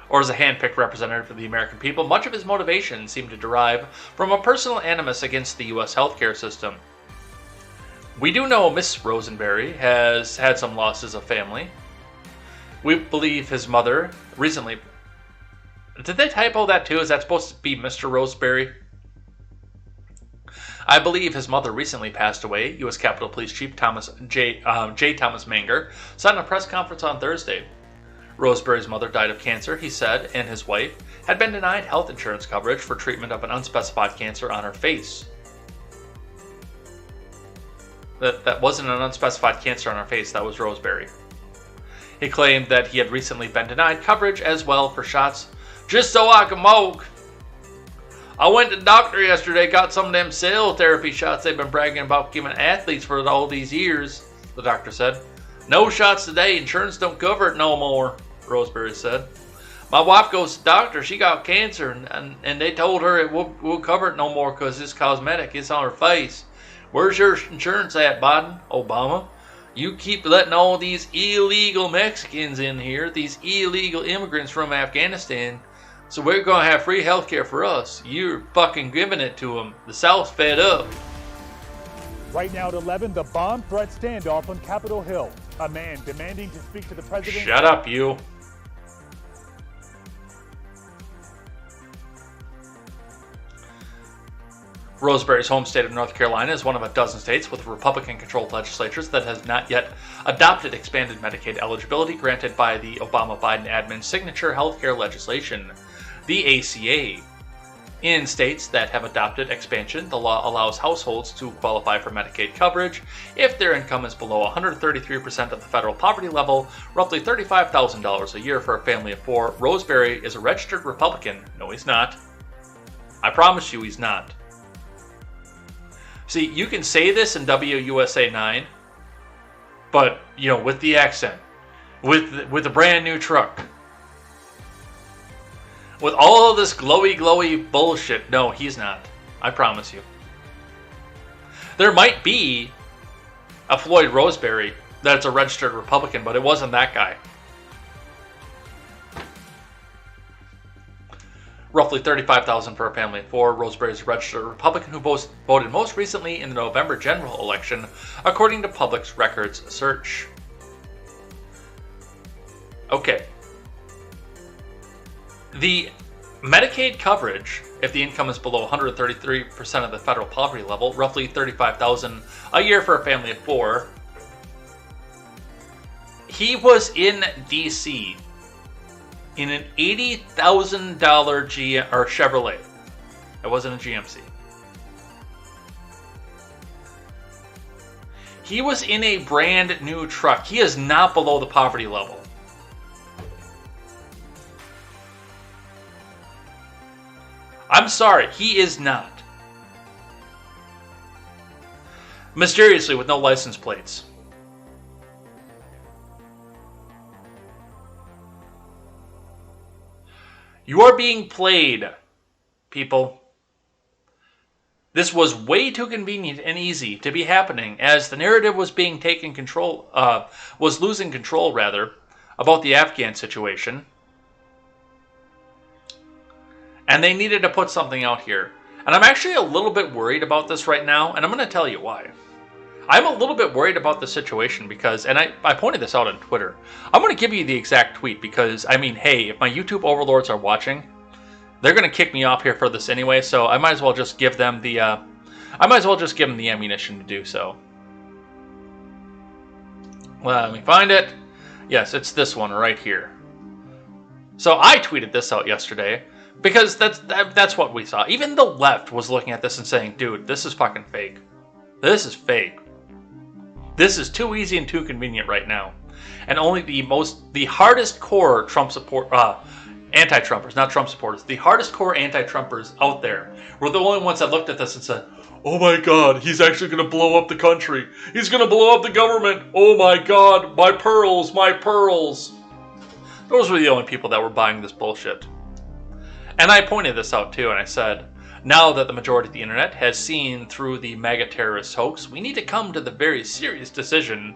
Or as a handpicked representative of the American people, much of his motivation seemed to derive from a personal animus against the U.S. healthcare system. We do know Miss Rosenberry has had some losses of family. We believe his mother recently... Did they typo that too? Is that supposed to be Mr. Roseberry? I believe his mother recently passed away. U.S. Capitol Police Chief J. Thomas Manger said in a press conference on Thursday. Roseberry's mother died of cancer, he said, and his wife had been denied health insurance coverage for treatment of an unspecified cancer on her face. That wasn't an unspecified cancer on her face, that was Roseberry. He claimed that he had recently been denied coverage as well for shots just so I can smoke. I went to the doctor yesterday, got some of them cell therapy shots they've been bragging about giving athletes for all these years, the doctor said. No shots today, insurance don't cover it no more, Roseberry said. My wife goes to the doctor, she got cancer, and they told her it will cover it no more because it's cosmetic, it's on her face. Where's your insurance at, Biden? Obama? You keep letting all these illegal Mexicans in here, these illegal immigrants from Afghanistan, so we're going to have free health care for us. You're fucking giving it to them. The South's fed up. Right now at 11, the bomb threat standoff on Capitol Hill. A man demanding to speak to the president. Shut up, you. Roseberry's home state of North Carolina is one of a dozen states with Republican-controlled legislatures that has not yet adopted expanded Medicaid eligibility granted by the Obama-Biden admin's signature healthcare legislation, the ACA. In states that have adopted expansion, the law allows households to qualify for Medicaid coverage if their income is below 133% of the federal poverty level, roughly $35,000 a year for a family of four. Roseberry is a registered Republican. No, he's not. I promise you he's not. See, you can say this in WUSA 9, but, you know, with the accent, with a brand new truck, with all of this glowy bullshit. No, he's not. I promise you. There might be a Floyd Roseberry that's a registered Republican, but it wasn't that guy. Roughly $35,000 for a family of four. Roseberry is a registered Republican who voted most recently in the November general election, according to Public Records Search. Okay. The Medicaid coverage, if the income is below 133% of the federal poverty level, roughly $35,000 a year for a family of four. He was in D.C. in an $80,000 Chevrolet. It wasn't a GMC. He was in a brand new truck. He is not below the poverty level. I'm sorry, he is not. Mysteriously, with no license plates. You are being played, people. This was way too convenient and easy to be happening as the narrative was being was losing control, about the Afghan situation. And they needed to put something out here. And I'm actually a little bit worried about this right now, and I'm going to tell you why. I'm a little bit worried about the situation because, and I pointed this out on Twitter. I'm going to give you the exact tweet because, I mean, hey, if my YouTube overlords are watching, they're going to kick me off here for this anyway, so I might as well just give them the, ammunition to do so. Well, let me find it. Yes, it's this one right here. So I tweeted this out yesterday because that's what we saw. Even the left was looking at this and saying, dude, this is fucking fake. This is fake. This is too easy and too convenient right now. And only the hardest core anti-Trumpers, not Trump supporters, the hardest core anti-Trumpers out there were the only ones that looked at this and said, oh my God, he's actually going to blow up the country. He's going to blow up the government. Oh my God, my pearls, my pearls. Those were the only people that were buying this bullshit. And I pointed this out too, and I said, now that the majority of the internet has seen through the MAGA terrorist hoax, we need to come to the very serious decision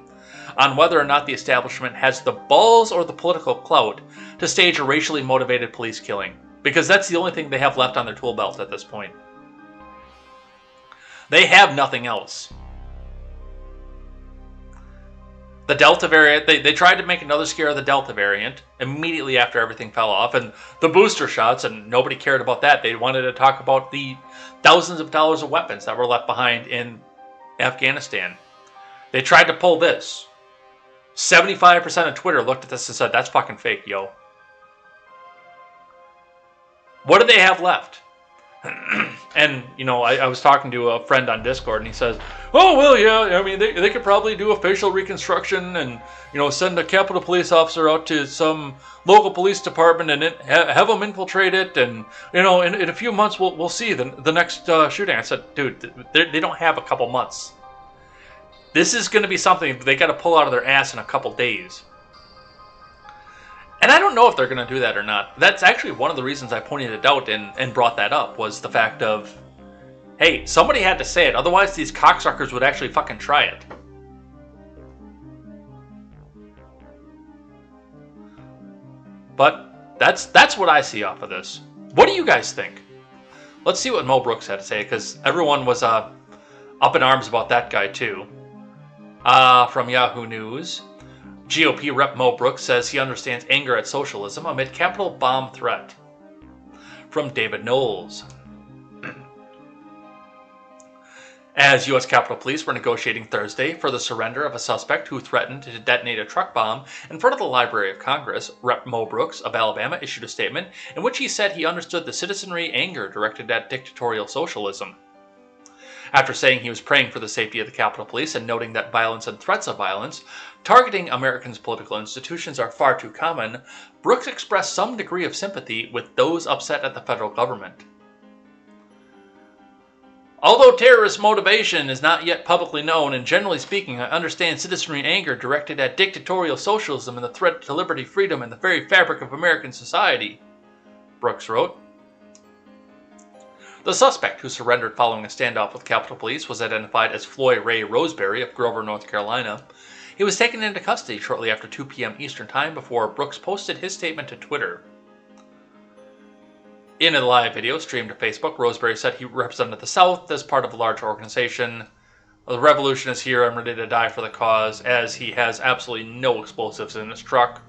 on whether or not the establishment has the balls or the political clout to stage a racially motivated police killing. Because that's the only thing they have left on their tool belt at this point. They have nothing else. The Delta variant, they tried to make another scare of the Delta variant immediately after everything fell off, and the booster shots, and nobody cared about that. They wanted to talk about the thousands of dollars of weapons that were left behind in Afghanistan. They tried to pull this. 75% of Twitter looked at this and said, that's fucking fake, yo. What do they have left? And, you know, I was talking to a friend on Discord, and he says, oh, well, yeah, I mean, they could probably do a facial reconstruction and, you know, send a Capitol Police officer out to some local police department and have them infiltrate it. And, you know, in a few months, we'll see the next shooting. I said, dude, they don't have a couple months. This is going to be something they got to pull out of their ass in a couple days. And I don't know if they're going to do that or not. That's actually one of the reasons I pointed it out and brought that up, was the fact of, hey, somebody had to say it. Otherwise, these cocksuckers would actually fucking try it. But that's what I see off of this. What do you guys think? Let's see what Mo Brooks had to say, because everyone was up in arms about that guy too. From Yahoo News, GOP Rep Mo Brooks says he understands anger at socialism amid Capitol bomb threat. From David Knowles. As U.S. Capitol Police were negotiating Thursday for the surrender of a suspect who threatened to detonate a truck bomb in front of the Library of Congress, Rep. Mo Brooks of Alabama issued a statement in which he said he understood the citizenry anger directed at dictatorial socialism. After saying he was praying for the safety of the Capitol Police and noting that violence and threats of violence targeting Americans' political institutions are far too common, Brooks expressed some degree of sympathy with those upset at the federal government. Although terrorist motivation is not yet publicly known, and generally speaking, I understand citizenry anger directed at dictatorial socialism and the threat to liberty, freedom, and the very fabric of American society, Brooks wrote. The suspect, who surrendered following a standoff with Capitol Police, was identified as Floyd Ray Roseberry of Grover, North Carolina. He was taken into custody shortly after 2 p.m. Eastern Time before Brooks posted his statement to Twitter. In a live video streamed to Facebook, Roseberry said he represented the South as part of a large organization. The revolution is here, I'm ready to die for the cause, as he has absolutely no explosives in his truck.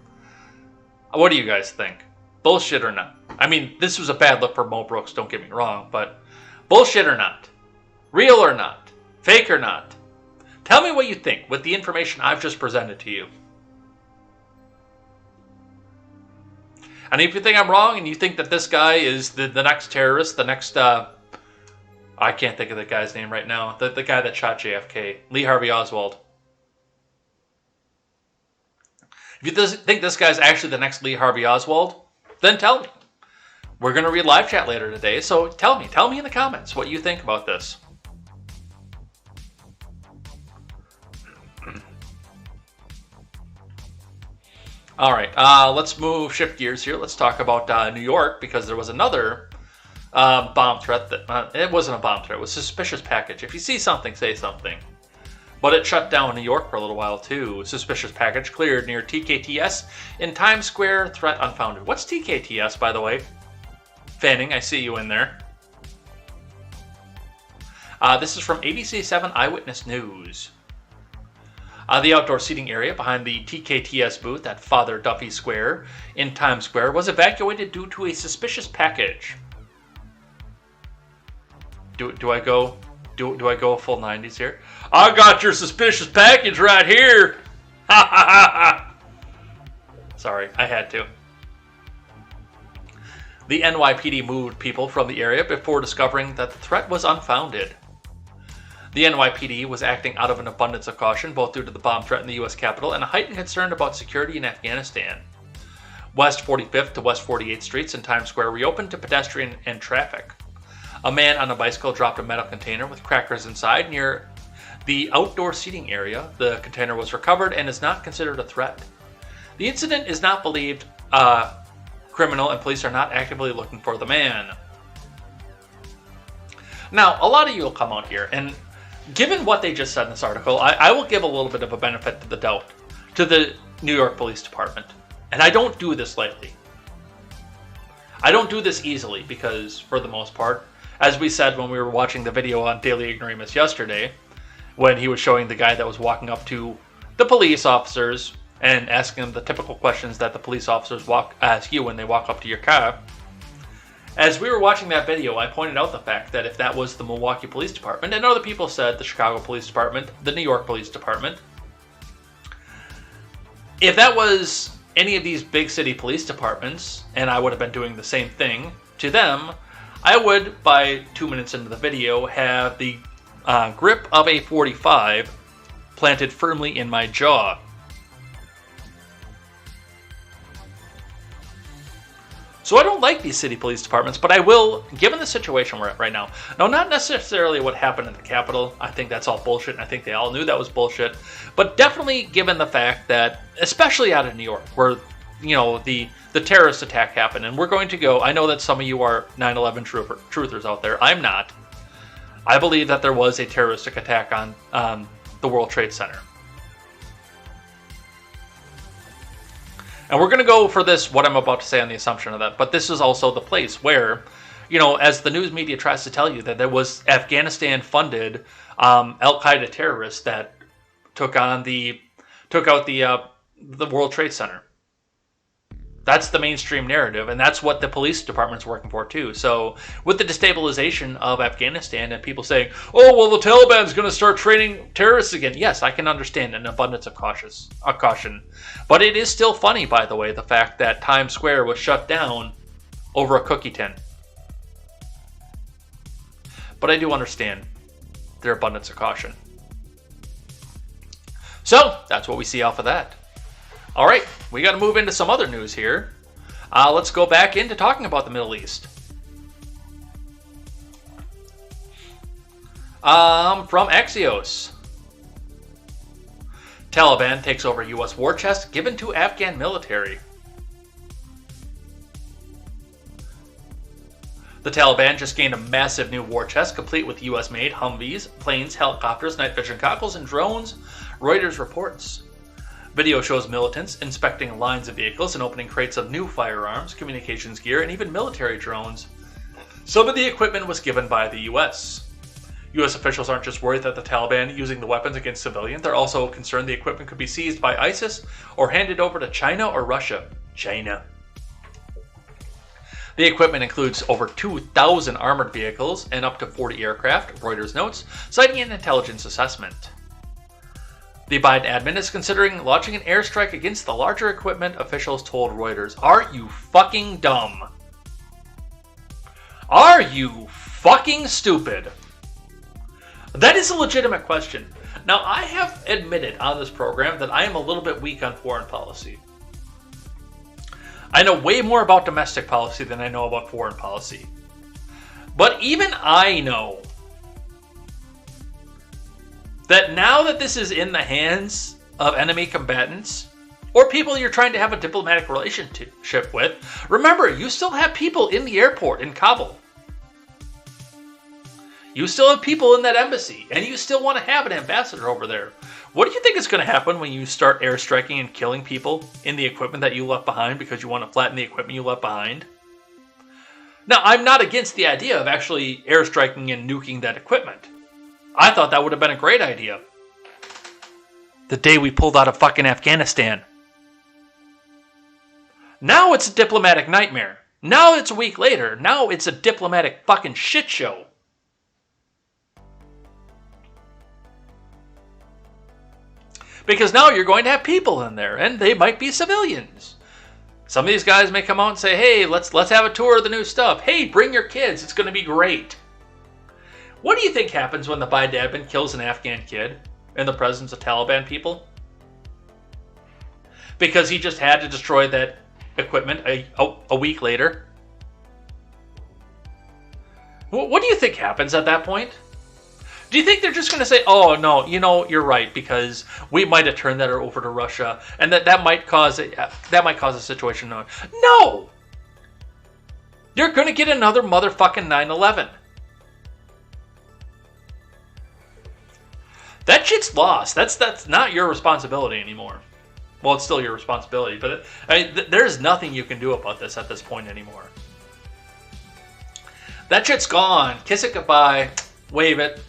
What do you guys think? Bullshit or not? I mean, this was a bad look for Mo Brooks, don't get me wrong, but bullshit or not? Real or not? Fake or not? Tell me what you think with the information I've just presented to you. And if you think I'm wrong and you think that this guy is the next terrorist, the next, I can't think of the guy's name right now, the guy that shot JFK, Lee Harvey Oswald. If you think this guy's actually the next Lee Harvey Oswald, then tell me. We're going to read live chat later today, so tell me in the comments what you think about this. All right, let's shift gears here. Let's talk about New York, because there was another bomb threat that, it wasn't a bomb threat, it was a suspicious package. If you see something, say something. But it shut down New York for a little while too. Suspicious package cleared near TKTS in Times Square, threat unfounded. What's TKTS, by the way? Fanning, I see you in there. This is from ABC7 Eyewitness News. The outdoor seating area behind the TKTS booth at Father Duffy Square in Times Square was evacuated due to a suspicious package. Do I go full 90s here? I got your suspicious package right here. Ha ha ha ha. Sorry, I had to. The NYPD moved people from the area before discovering that the threat was unfounded. The NYPD was acting out of an abundance of caution, both due to the bomb threat in the U.S. Capitol and a heightened concern about security in Afghanistan. West 45th to West 48th Streets in Times Square reopened to pedestrian and traffic. A man on a bicycle dropped a metal container with crackers inside near the outdoor seating area. The container was recovered and is not considered a threat. The incident is not believed criminal and police are not actively looking for the man. Now, a lot of you will come out here, and given what they just said in this article, I will give a little bit of a benefit to the doubt to the New York Police Department. And I don't do this lightly. I don't do this easily because, for the most part, as we said when we were watching the video on Daily Ignoramus yesterday, when he was showing the guy that was walking up to the police officers and asking them the typical questions that the police officers ask you when they walk up to your car. As we were watching that video, I pointed out the fact that if that was the Milwaukee Police Department, and other people said the Chicago Police Department, the New York Police Department, if that was any of these big city police departments, and I would have been doing the same thing to them, I would, by 2 minutes into the video, have the grip of a .45 planted firmly in my jaw. So I don't like these city police departments, but I will, given the situation we're at right now. Now, not necessarily what happened at the Capitol. I think that's all bullshit, and I think they all knew that was bullshit. But definitely given the fact that, especially out of New York, where, you know, the terrorist attack happened, and we're going to go, I know that some of you are 9/11 truthers out there. I'm not. I believe that there was a terroristic attack on the World Trade Center. And we're going to go for this, what I'm about to say, on the assumption of that. But this is also the place where, you know, as the news media tries to tell you, that there was Afghanistan-funded Al-Qaeda terrorists that took out the World Trade Center. That's the mainstream narrative, and that's what the police department's working for too. So with the destabilization of Afghanistan and people saying, oh, well, the Taliban's going to start training terrorists again. Yes, I can understand an abundance of caution. But it is still funny, by the way, the fact that Times Square was shut down over a cookie tin. But I do understand their abundance of caution. So that's what we see off of that. All right, we got to move into some other news here. Let's go back into talking about the Middle East. From Axios. Taliban takes over U.S. war chest given to Afghan military. The Taliban just gained a massive new war chest complete with U.S.-made Humvees, planes, helicopters, night vision goggles, and drones, Reuters reports. Video shows militants inspecting lines of vehicles and opening crates of new firearms, communications gear, and even military drones. Some of the equipment was given by the U.S. U.S. officials aren't just worried that the Taliban using the weapons against civilians, they're also concerned the equipment could be seized by ISIS or handed over to China or Russia. China. The equipment includes over 2,000 armored vehicles and up to 40 aircraft, Reuters notes, citing an intelligence assessment. The Biden admin is considering launching an airstrike against the larger equipment, officials told Reuters. Are you fucking dumb? Are you fucking stupid? That is a legitimate question. Now, I have admitted on this program that I am a little bit weak on foreign policy. I know way more about domestic policy than I know about foreign policy. But even I know that now that this is in the hands of enemy combatants, or people you're trying to have a diplomatic relationship with, remember, you still have people in the airport in Kabul. You still have people in that embassy, and you still want to have an ambassador over there. What do you think is going to happen when you start airstriking and killing people in the equipment that you left behind because you want to flatten the equipment you left behind? Now, I'm not against the idea of actually airstriking and nuking that equipment. I thought that would have been a great idea. The day we pulled out of fucking Afghanistan. Now it's a diplomatic nightmare. Now it's a week later. Now it's a diplomatic fucking shit show. Because now you're going to have people in there, and they might be civilians. Some of these guys may come out and say, hey, let's have a tour of the new stuff. Hey, bring your kids. It's going to be great. What do you think happens when the Biden admin kills an Afghan kid in the presence of Taliban people? Because he just had to destroy that equipment a week later? What do you think happens at that point? Do you think they're just going to say, oh, no, you know, you're right, because we might have turned that over to Russia, and that might cause a situation? No. You're going to get another motherfucking 9/11. That shit's lost. That's not your responsibility anymore. Well, it's still your responsibility, but there's nothing you can do about this at this point anymore. That shit's gone. Kiss it goodbye. Wave it.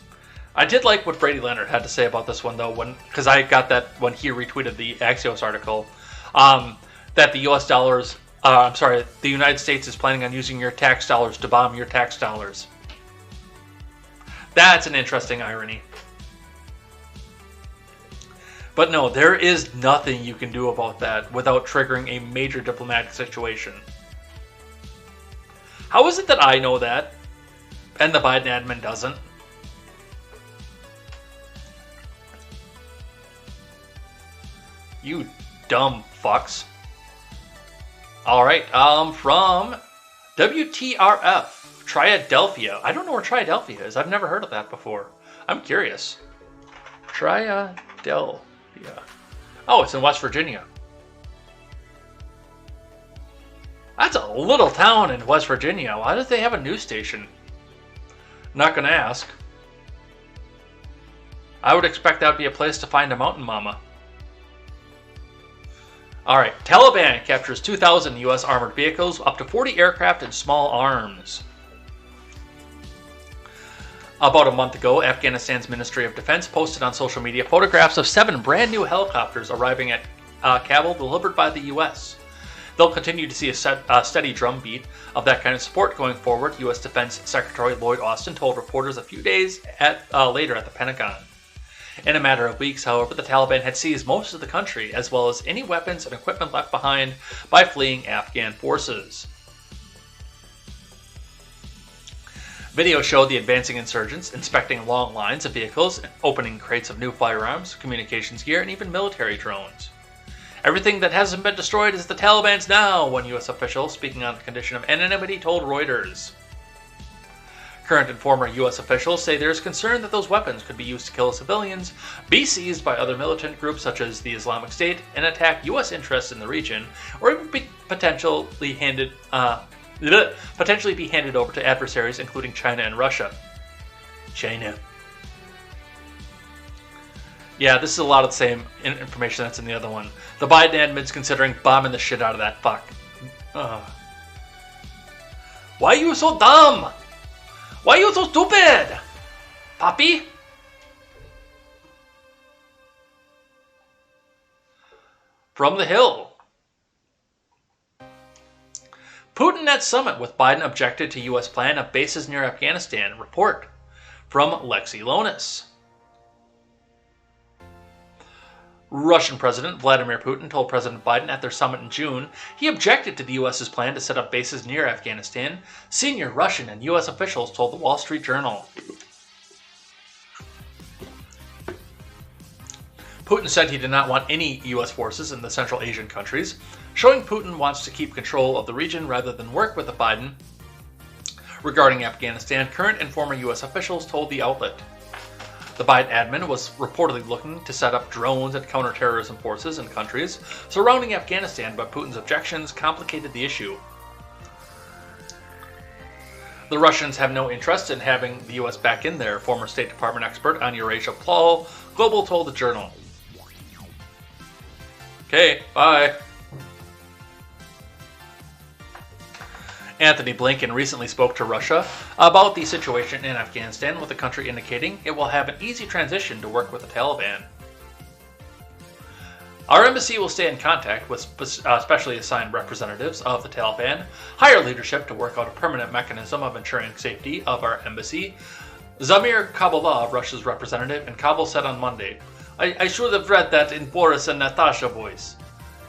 I did like what Brady Leonard had to say about this one, though, because I got that when he retweeted the Axios article, that the U.S. dollars, the United States is planning on using your tax dollars to bomb your tax dollars. That's an interesting irony. But no, there is nothing you can do about that without triggering a major diplomatic situation. How is it that I know that, and the Biden admin doesn't? You dumb fucks. Alright, from WTRF, Triadelphia. I don't know where Triadelphia is. I've never heard of that before. I'm curious. Triadelphia. Oh, it's in West Virginia. That's a little town in West Virginia. Why do they have a news station? Not gonna ask. I would expect that would be a place to find a mountain mama. Alright, Taliban captures 2,000 U.S. armored vehicles, up to 40 aircraft, and small arms. About a month ago, Afghanistan's Ministry of Defense posted on social media photographs of 7 brand new helicopters arriving at Kabul delivered by the U.S. They'll continue to see a steady drumbeat of that kind of support going forward, U.S. Defense Secretary Lloyd Austin told reporters a few days later at the Pentagon. In a matter of weeks, however, the Taliban had seized most of the country, as well as any weapons and equipment left behind by fleeing Afghan forces. Video showed the advancing insurgents inspecting long lines of vehicles, opening crates of new firearms, communications gear, and even military drones. Everything that hasn't been destroyed is the Taliban's now, one U.S. official, speaking on the condition of anonymity, told Reuters. Current and former U.S. officials say there is concern that those weapons could be used to kill civilians, be seized by other militant groups such as the Islamic State, and attack U.S. interests in the region, or even be potentially be handed over to adversaries including China and Russia. China. Yeah, this is a lot of the same information that's in the other one. The Biden admin's considering bombing the shit out of that fuck. Why are you so dumb? Why are you so stupid? Poppy? From the Hill. Putin at summit with Biden objected to U.S. plan of bases near Afghanistan. Report from Lexi Lonis. Russian President Vladimir Putin told President Biden at their summit in June he objected to the U.S.'s plan to set up bases near Afghanistan, senior Russian and U.S. officials told the Wall Street Journal. Putin said he did not want any U.S. forces in the Central Asian countries, showing Putin wants to keep control of the region rather than work with Biden. Regarding Afghanistan, current and former U.S. officials told the outlet. The Biden admin was reportedly looking to set up drones and counterterrorism forces in countries surrounding Afghanistan, but Putin's objections complicated the issue. The Russians have no interest in having the U.S. back in there, former State Department expert on Eurasia Paul Global told the Journal. Okay, bye. Anthony Blinken recently spoke to Russia about the situation in Afghanistan, with the country indicating it will have an easy transition to work with the Taliban. Our embassy will stay in contact with specially assigned representatives of the Taliban, hire leadership to work out a permanent mechanism of ensuring safety of our embassy, Zamir Kabulov, Russia's representative in Kabul, said on Monday. I should have read that in Boris and Natasha voice.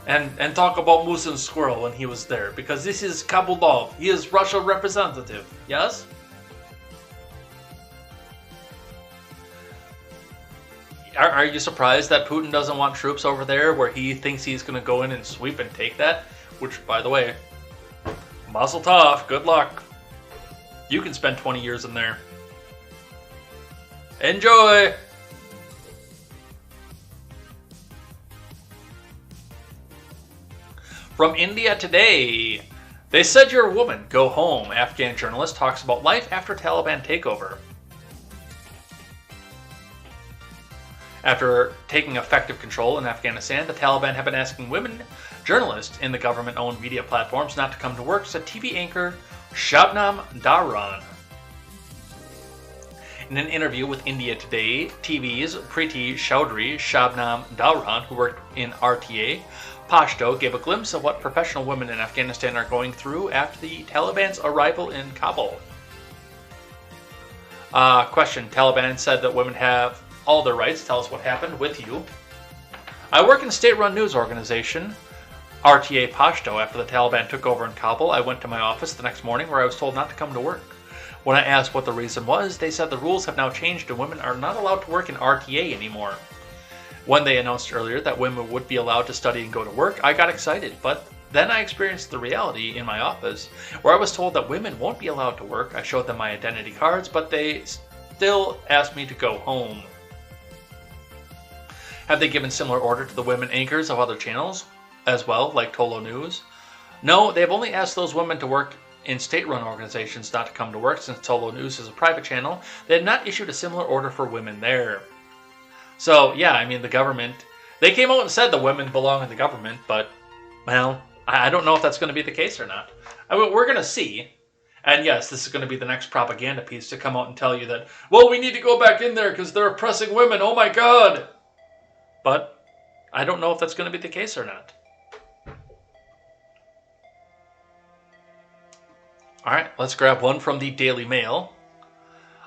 And talk about moose and squirrel when he was there, because this is Kabulov. He is Russia representative. Yes? Are you surprised that Putin doesn't want troops over there where he thinks he's going to go in and sweep and take that? Which, by the way, mazel tov, good luck. You can spend 20 years in there. Enjoy! From India Today, They said you're a woman. Go home. Afghan journalist talks about life after Taliban takeover. After taking effective control in Afghanistan, the Taliban have been asking women journalists in the government-owned media platforms not to come to work, said TV anchor Shabnam Dahran. In an interview with India Today, TV's Preeti Chaudhary, Shabnam Dahran, who worked in RTA Pashto, gave a glimpse of what professional women in Afghanistan are going through after the Taliban's arrival in Kabul. Question. Taliban said that women have all their rights. Tell us what happened with you. I work in a state-run news organization, RTA Pashto. After the Taliban took over in Kabul, I went to my office the next morning where I was told not to come to work. When I asked what the reason was, they said the rules have now changed and women are not allowed to work in RTA anymore. When they announced earlier that women would be allowed to study and go to work, I got excited, but then I experienced the reality in my office where I was told that women won't be allowed to work. I showed them my identity cards, but they still asked me to go home. Have they given similar order to the women anchors of other channels as well, like Tolo News? No, they've only asked those women to work in state-run organizations not to come to work. Since Tolo News is a private channel, they have not issued a similar order for women there. So, yeah, I mean, the government, they came out and said the women belong in the government, but, well, I don't know if that's going to be the case or not. I mean, we're going to see. And yes, this is going to be the next propaganda piece to come out and tell you that, well, we need to go back in there because they're oppressing women. Oh, my God. But I don't know if that's going to be the case or not. All right, let's grab one from the Daily Mail.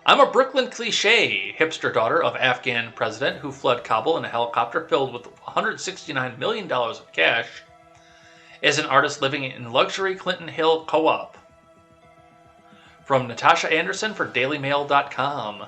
I'm a Brooklyn cliché, hipster daughter of Afghan president who fled Kabul in a helicopter filled with $169 million of cash, is an artist living in luxury Clinton Hill co-op. From Natasha Anderson for DailyMail.com.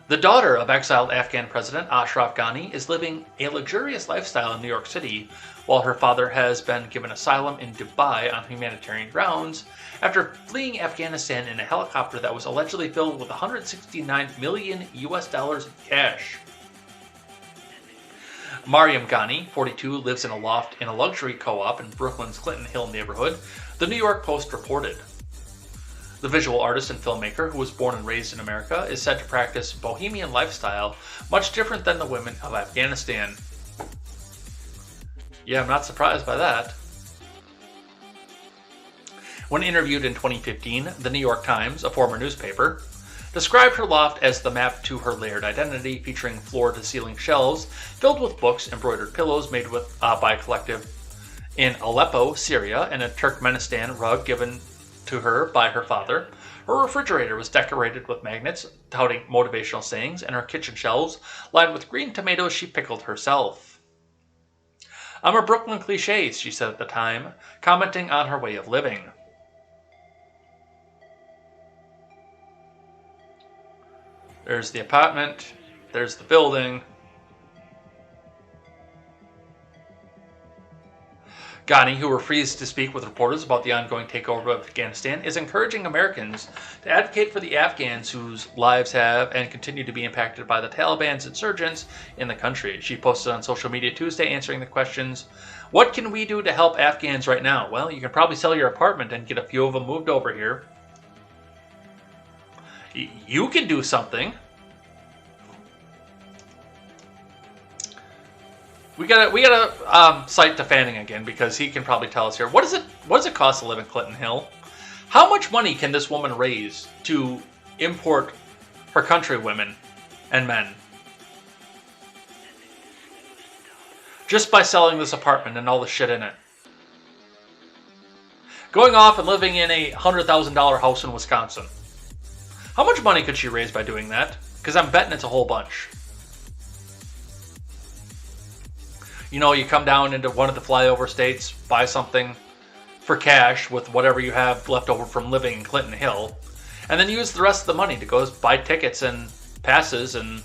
The daughter of exiled Afghan President Ashraf Ghani is living a luxurious lifestyle in New York City, while her father has been given asylum in Dubai on humanitarian grounds after fleeing Afghanistan in a helicopter that was allegedly filled with $169 million in cash. Mariam Ghani, 42, lives in a loft in a luxury co-op in Brooklyn's Clinton Hill neighborhood, the New York Post reported. The visual artist and filmmaker, who was born and raised in America, is said to practice bohemian lifestyle much different than the women of Afghanistan. Yeah, I'm not surprised by that. When interviewed in 2015, the New York Times, a former newspaper, described her loft as the map to her layered identity, featuring floor-to-ceiling shelves filled with books, embroidered pillows made with by a collective in Aleppo, Syria, and a Turkmenistan rug given to her by her father. Her refrigerator was decorated with magnets touting motivational sayings, and her kitchen shelves lined with green tomatoes she pickled herself. I'm a Brooklyn cliché, she said at the time, commenting on her way of living. There's the apartment, there's the building. Ghani, who refused to speak with reporters about the ongoing takeover of Afghanistan, is encouraging Americans to advocate for the Afghans whose lives have and continue to be impacted by the Taliban's insurgents in the country. She posted on social media Tuesday answering the questions, what can we do to help Afghans right now? Well, you can probably sell your apartment and get a few of them moved over here. You can do something. We gotta cite to Fanning again because he can probably tell us here. What does it cost to live in Clinton Hill? How much money can this woman raise to import her countrywomen and men? Just by selling this apartment and all the shit in it. Going off and living in a $100,000 house in Wisconsin. How much money could she raise by doing that? Because I'm betting it's a whole bunch. You know, you come down into one of the flyover states, buy something for cash with whatever you have left over from living in Clinton Hill, and then use the rest of the money to go buy tickets and passes and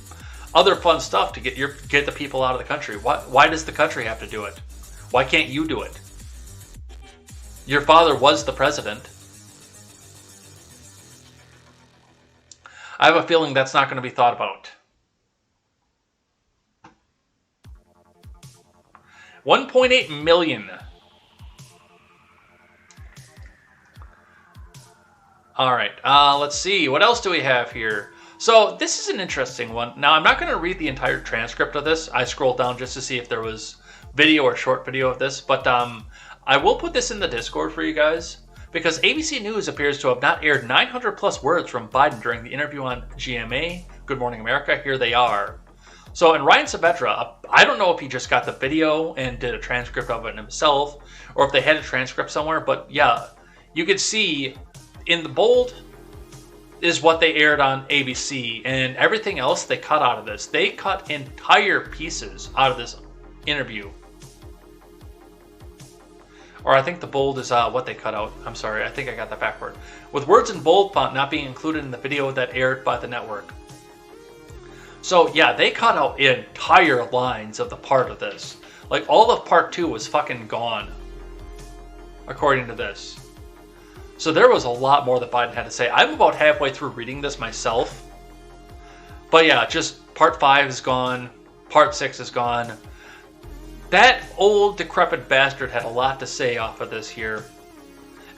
other fun stuff to get the people out of the country. Why does the country have to do it? Why can't you do it? Your father was the president. I have a feeling that's not going to be thought about. 1.8 million. All right, let's see. What else do we have here? So this is an interesting one. Now, I'm not going to read the entire transcript of this. I scrolled down just to see if there was video or short video of this. But I will put this in the Discord for you guys, because ABC News appears to have not aired 900 plus words from Biden during the interview on GMA, Good Morning America. Here they are. So, and Ryan Saavedra, I don't know if he just got the video and did a transcript of it himself, or if they had a transcript somewhere, but yeah, you could see in the bold is what they aired on ABC, and everything else they cut out of this. They cut entire pieces out of this interview. Or I think the bold is what they cut out. I'm sorry, I think I got that backward. With words in bold font not being included in the video that aired by the network. So yeah, they cut out entire lines of the part of this. Like all of part 2 was fucking gone, according to this. So there was a lot more that Biden had to say. I'm about halfway through reading this myself. But yeah, just part 5 is gone. Part 6 is gone. That old decrepit bastard had a lot to say off of this here.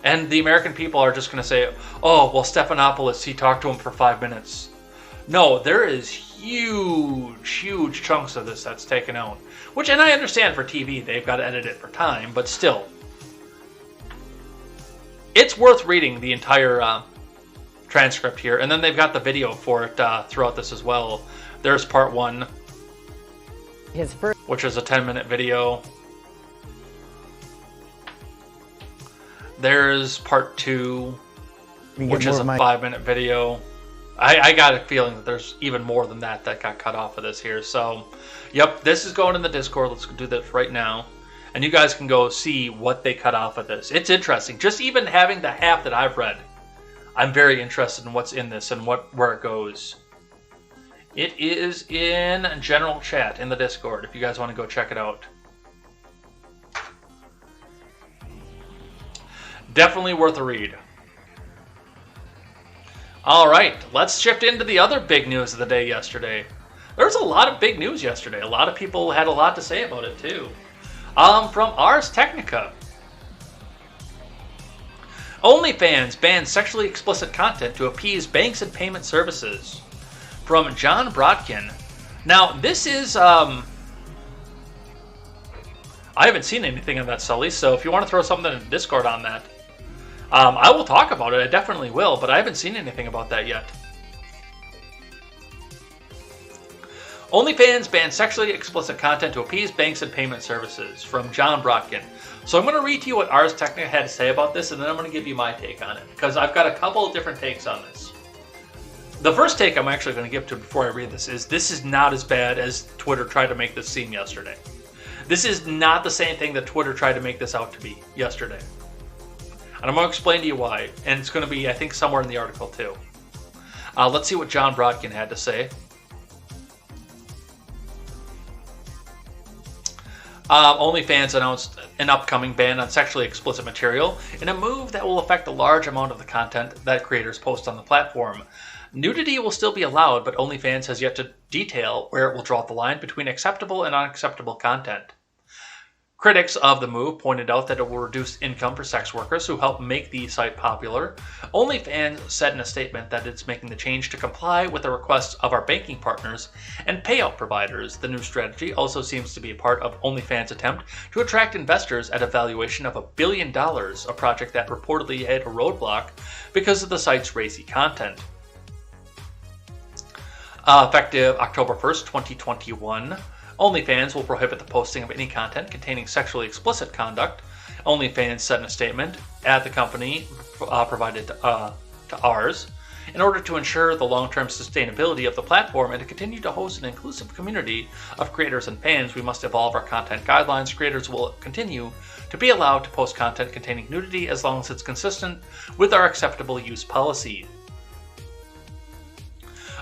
And the American people are just going to say, oh, well, Stephanopoulos, he talked to him for 5 minutes. No, there is huge chunks of this that's taken out. Which, and I understand for TV, they've got to edit it for time, but still. It's worth reading the entire transcript here. And then they've got the video for it throughout this as well. There's part 1. Which is a 10-minute video. There's part 2, which is a 5-minute video. I got a feeling that there's even more than that got cut off of this here. So, yep, this is going in the Discord. Let's do this right now. And you guys can go see what they cut off of this. It's interesting. Just even having the half that I've read, I'm very interested in what's in this and where it goes. It is in general chat in the Discord if you guys want to go check it out. Definitely worth a read. All right, let's shift into the other big news of the day yesterday. There was a lot of big news yesterday. A lot of people had a lot to say about it too. From Ars Technica. OnlyFans bans sexually explicit content to appease banks and payment services. From John Brodkin. Now, this is, I haven't seen anything on that, Sully, so if you want to throw something in the Discord on that, I will talk about it. I definitely will, but I haven't seen anything about that yet. OnlyFans bans sexually explicit content to appease banks and payment services. From John Brodkin. So I'm going to read to you what Ars Technica had to say about this, and then I'm going to give you my take on it, because I've got a couple of different takes on this. The first take I'm actually going to give to before I read this is not as bad as Twitter tried to make this seem yesterday. This is not the same thing that Twitter tried to make this out to be yesterday. And I'm going to explain to you why, and it's going to be, I think, somewhere in the article too. Let's see what John Brodkin had to say. OnlyFans announced an upcoming ban on sexually explicit material in a move that will affect a large amount of the content that creators post on the platform. Nudity will still be allowed, but OnlyFans has yet to detail where it will draw the line between acceptable and unacceptable content. Critics of the move pointed out that it will reduce income for sex workers who help make the site popular. OnlyFans said in a statement that it's making the change to comply with the requests of our banking partners and payout providers. The new strategy also seems to be a part of OnlyFans' attempt to attract investors at a valuation of $1 billion, a project that reportedly hit a roadblock because of the site's racy content. Effective October 1st, 2021, OnlyFans will prohibit the posting of any content containing sexually explicit conduct. OnlyFans said in a statement at the company provided to ours. In order to ensure the long-term sustainability of the platform and to continue to host an inclusive community of creators and fans, we must evolve our content guidelines. Creators will continue to be allowed to post content containing nudity as long as it's consistent with our acceptable use policy.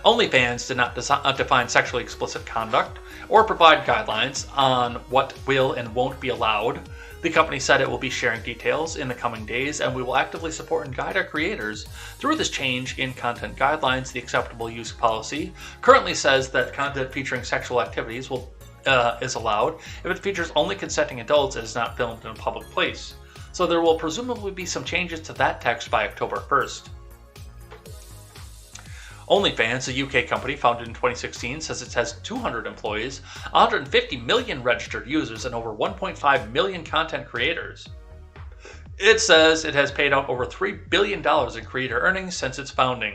OnlyFans did not define sexually explicit conduct or provide guidelines on what will and won't be allowed. The company said it will be sharing details in the coming days, and we will actively support and guide our creators through this change in content guidelines. The acceptable use policy currently says that content featuring sexual activities is allowed if it features only consenting adults and is not filmed in a public place. So there will presumably be some changes to that text by October 1st. OnlyFans, a UK company founded in 2016, says it has 200 employees, 150 million registered users, and over 1.5 million content creators. It says it has paid out over $3 billion in creator earnings since its founding.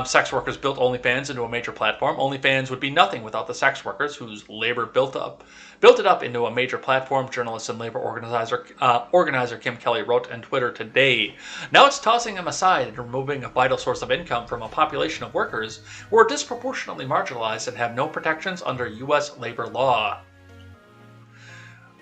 Sex workers built OnlyFans into a major platform. OnlyFans would be nothing without the sex workers whose labor built it up into a major platform, journalist and labor organizer Kim Kelly wrote on Twitter today. Now it's tossing them aside and removing a vital source of income from a population of workers who are disproportionately marginalized and have no protections under U.S. labor law.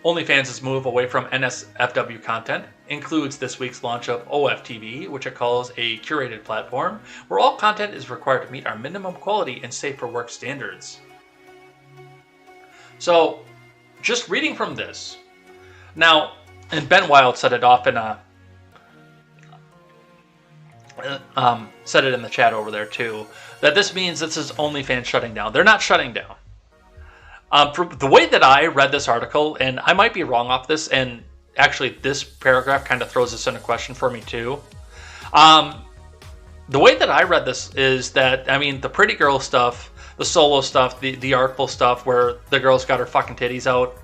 OnlyFans' move away from NSFW content includes this week's launch of OFTV, which it calls a curated platform, where all content is required to meet our minimum quality and safe for work standards. So, just reading from this, now, and Ben Wild said it off in said it in the chat over there too, that this means this is OnlyFans shutting down. They're not shutting down. For the way that I read this article, and I might be wrong off this, and actually this paragraph kind of throws this into question for me too. The way that I read this is that, I mean, the pretty girl stuff, the solo stuff, the artful stuff where the girl's got her fucking titties out,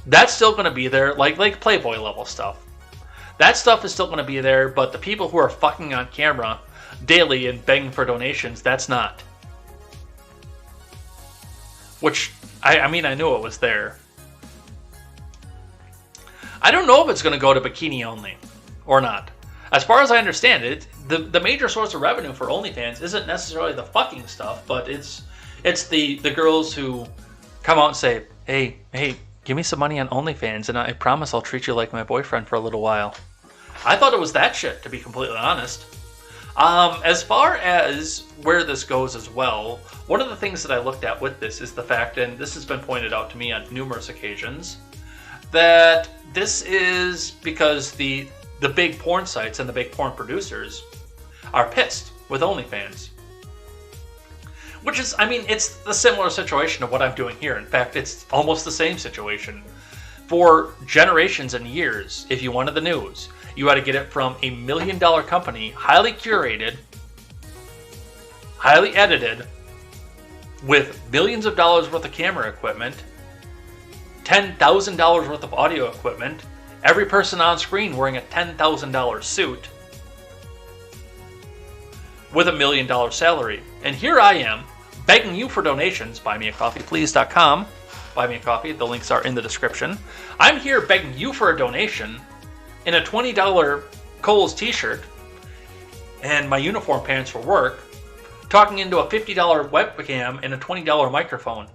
that's still going to be there, like Playboy level stuff. That stuff is still going to be there, but the people who are fucking on camera daily and begging for donations, that's not. Which, I mean, I knew it was there. I don't know if it's going to go to bikini only or not. As far as I understand it, the major source of revenue for OnlyFans isn't necessarily the fucking stuff, but it's the girls who come out and say, hey, give me some money on OnlyFans and I promise I'll treat you like my boyfriend for a little while. I thought it was that shit, to be completely honest. As far as where this goes as well, one of the things that I looked at with this is the fact, and this has been pointed out to me on numerous occasions, that this is because the big porn sites and the big porn producers are pissed with OnlyFans. Which is, I mean, it's a similar situation to what I'm doing here. In fact, it's almost the same situation. For generations and years, if you wanted the news, you had to get it from a $1 million company, highly curated, highly edited, with millions of dollars worth of camera equipment, $10,000 worth of audio equipment, every person on screen wearing a $10,000 suit, with $1 million salary. And here I am, begging you for donations, buymeacoffeeplease.com, buy me a coffee, the links are in the description. I'm here begging you for a donation in a $20 Kohl's t-shirt and my uniform pants for work, talking into a $50 webcam and a $20 microphone. In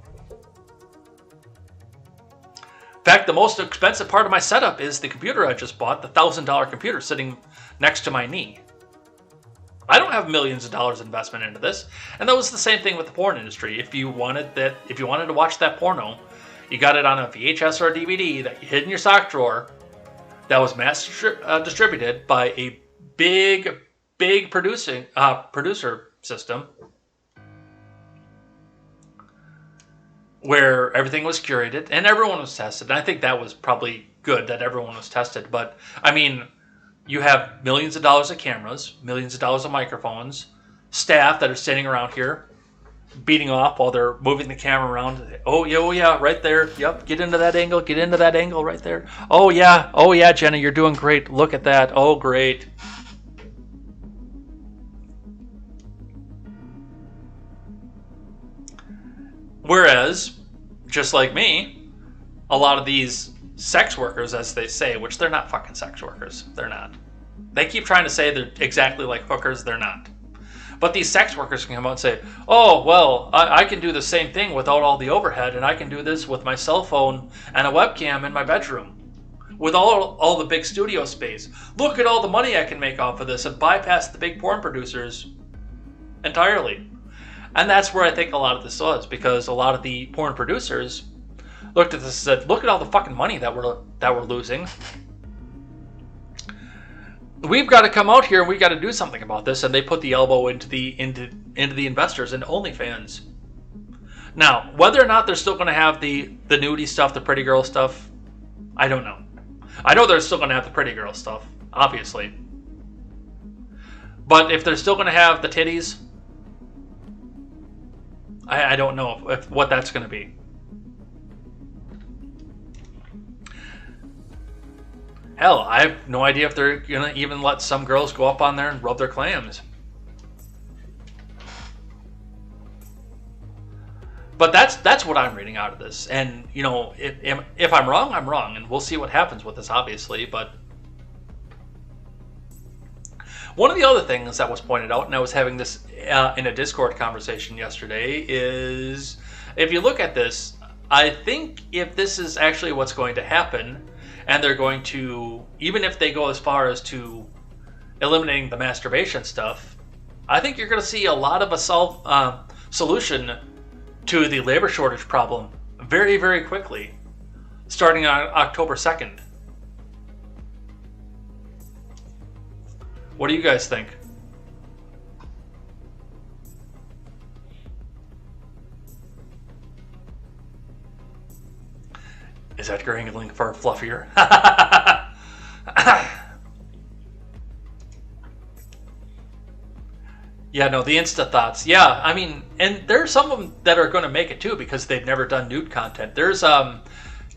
fact, the most expensive part of my setup is the computer I just bought, the $1,000 computer sitting next to my knee. I don't have millions of dollars investment into this, and that was the same thing with the porn industry. If you wanted to watch that porno, you got it on a VHS or a DVD that you hid in your sock drawer, that was mass distributed by a big producer system, where everything was curated and everyone was tested. And I think that was probably good that everyone was tested. But I mean, you have millions of dollars of cameras, millions of dollars of microphones, staff that are standing around here beating off while they're moving the camera around. Oh yeah, right there. Yep, get into that angle right there. Oh yeah, Jenna, you're doing great. Look at that. Oh, great. Whereas, just like me, a lot of these sex workers, as they say, which they're not fucking sex workers. They're not. They keep trying to say they're exactly like hookers. They're not. But these sex workers can come out and say, oh, well, I can do the same thing without all the overhead, and I can do this with my cell phone and a webcam in my bedroom. With all the big studio space. Look at all the money I can make off of this and bypass the big porn producers entirely. And that's where I think a lot of this was, because a lot of the porn producers looked at this and said, look at all the fucking money that we're losing. We've got to come out here and we got to do something about this. And they put the elbow into the investors, into OnlyFans. Now, whether or not they're still going to have the nudie stuff, the pretty girl stuff, I don't know. I know they're still going to have the pretty girl stuff, obviously. But if they're still going to have the titties, I don't know what that's going to be. Hell, I have no idea if they're going to even let some girls go up on there and rub their clams. But that's what I'm reading out of this. And, you know, if I'm wrong, I'm wrong. And we'll see what happens with this, obviously. But one of the other things that was pointed out, and I was having this in a Discord conversation yesterday, is if you look at this, I think if this is actually what's going to happen, and they're going to, even if they go as far as to eliminating the masturbation stuff, I think you're going to see a lot of a solution to the labor shortage problem very, very quickly, starting on October 2nd. What do you guys think? Is Edgar angling for fluffier? Yeah, no, the Insta thoughts. Yeah, I mean, and there's some of them that are going to make it too because they've never done nude content. There's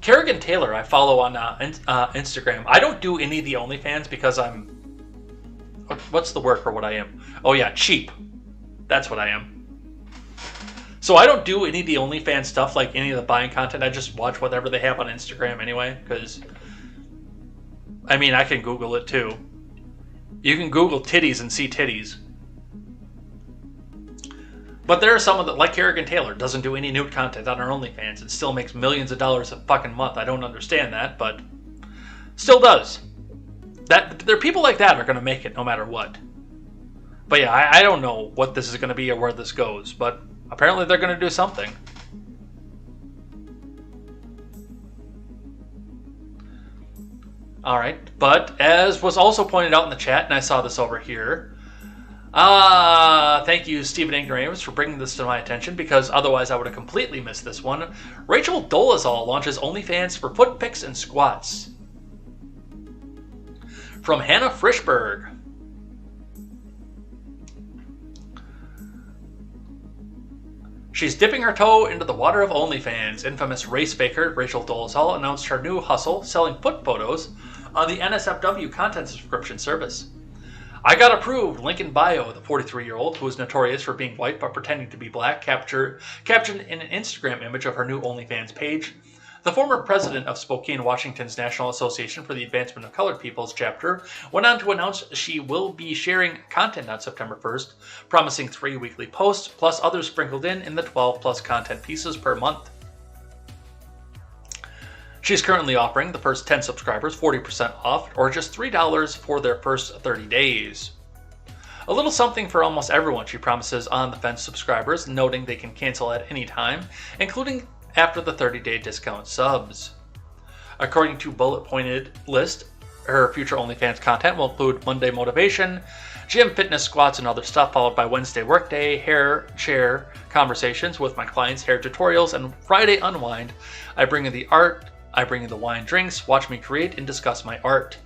Kerrigan Taylor I follow on Instagram. I don't do any of the OnlyFans because I'm... What's the word for what I am? Oh yeah, cheap. That's what I am. So I don't do any of the OnlyFans stuff, like any of the buying content. I just watch whatever they have on Instagram anyway, because, I mean, I can Google it too. You can Google titties and see titties. But there are some of the, like Kerrigan Taylor, doesn't do any nude content on her OnlyFans and still makes millions of dollars a fucking month. I don't understand that, but still does. There are people like that are going to make it no matter what. But yeah, I don't know what this is going to be or where this goes, but apparently they're going to do something. Alright, but as was also pointed out in the chat, and I saw this over here, thank you Stephen Ignoramus for bringing this to my attention, because otherwise I would have completely missed this one. Rachel Dolezal launches OnlyFans for foot pics and squats. From Hannah Frischberg. She's dipping her toe into the water of OnlyFans. Infamous race faker Rachel Dolezal announced her new hustle, selling foot photos on the NSFW content subscription service. I got approved, link in bio. The 43-year-old, who is notorious for being white but pretending to be black, captured in an Instagram image of her new OnlyFans page. The former president of Spokane, Washington's National Association for the Advancement of Colored Peoples chapter went on to announce she will be sharing content on September 1st, promising 3 weekly posts, plus others sprinkled in the 12-plus content pieces per month. She's currently offering the first 10 subscribers 40% off, or just $3 for their first 30 days. A little something for almost everyone, she promises on-the-fence subscribers, noting they can cancel at any time, including after the 30-day discount subs. According to bullet-pointed list, her future OnlyFans content will include Monday motivation, gym, fitness, squats, and other stuff, followed by Wednesday workday, hair, chair, conversations with my clients, hair tutorials, and Friday unwind. I bring in the art, I bring in the wine drinks, watch me create and discuss my art.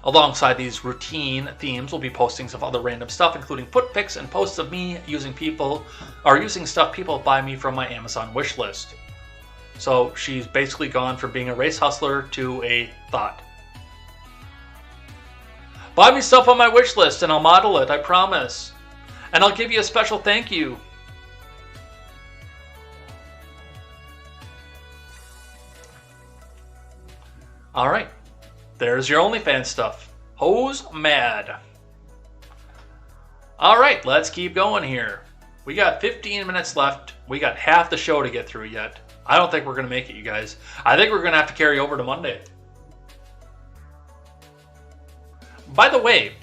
Alongside these routine themes will be postings of other random stuff, including foot pics and posts of me using stuff people buy me from my Amazon wish list. So she's basically gone from being a race hustler to a thought. Buy me stuff on my wish list and I'll model it, I promise. And I'll give you a special thank you. Alright. There's your OnlyFans stuff. Hoes mad. Alright, let's keep going here. We got 15 minutes left. We got half the show to get through yet. I don't think we're going to make it, you guys. I think we're going to have to carry over to Monday. By the way,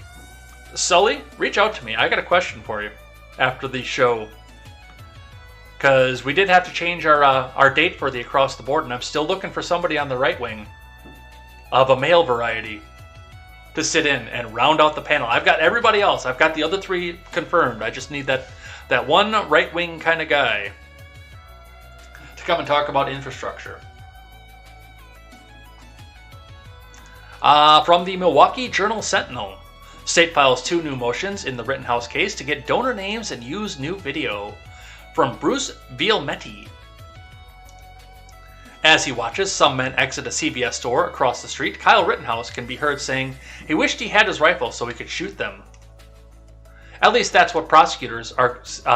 Sully, reach out to me. I got a question for you after the show. Because we did have to change our date for the Across the Board, and I'm still looking for somebody on the right wing of a male variety to sit in and round out the panel. I've got everybody else. I've got the other 3 confirmed. I just need that one right-wing kind of guy to come and talk about infrastructure. From the Milwaukee Journal-Sentinel. State files 2 new motions in the Rittenhouse case to get donor names and use new video. From Bruce Vielmetti. As he watches some men exit a CVS store across the street, Kyle Rittenhouse can be heard saying he wished he had his rifle so he could shoot them. At least that's what prosecutors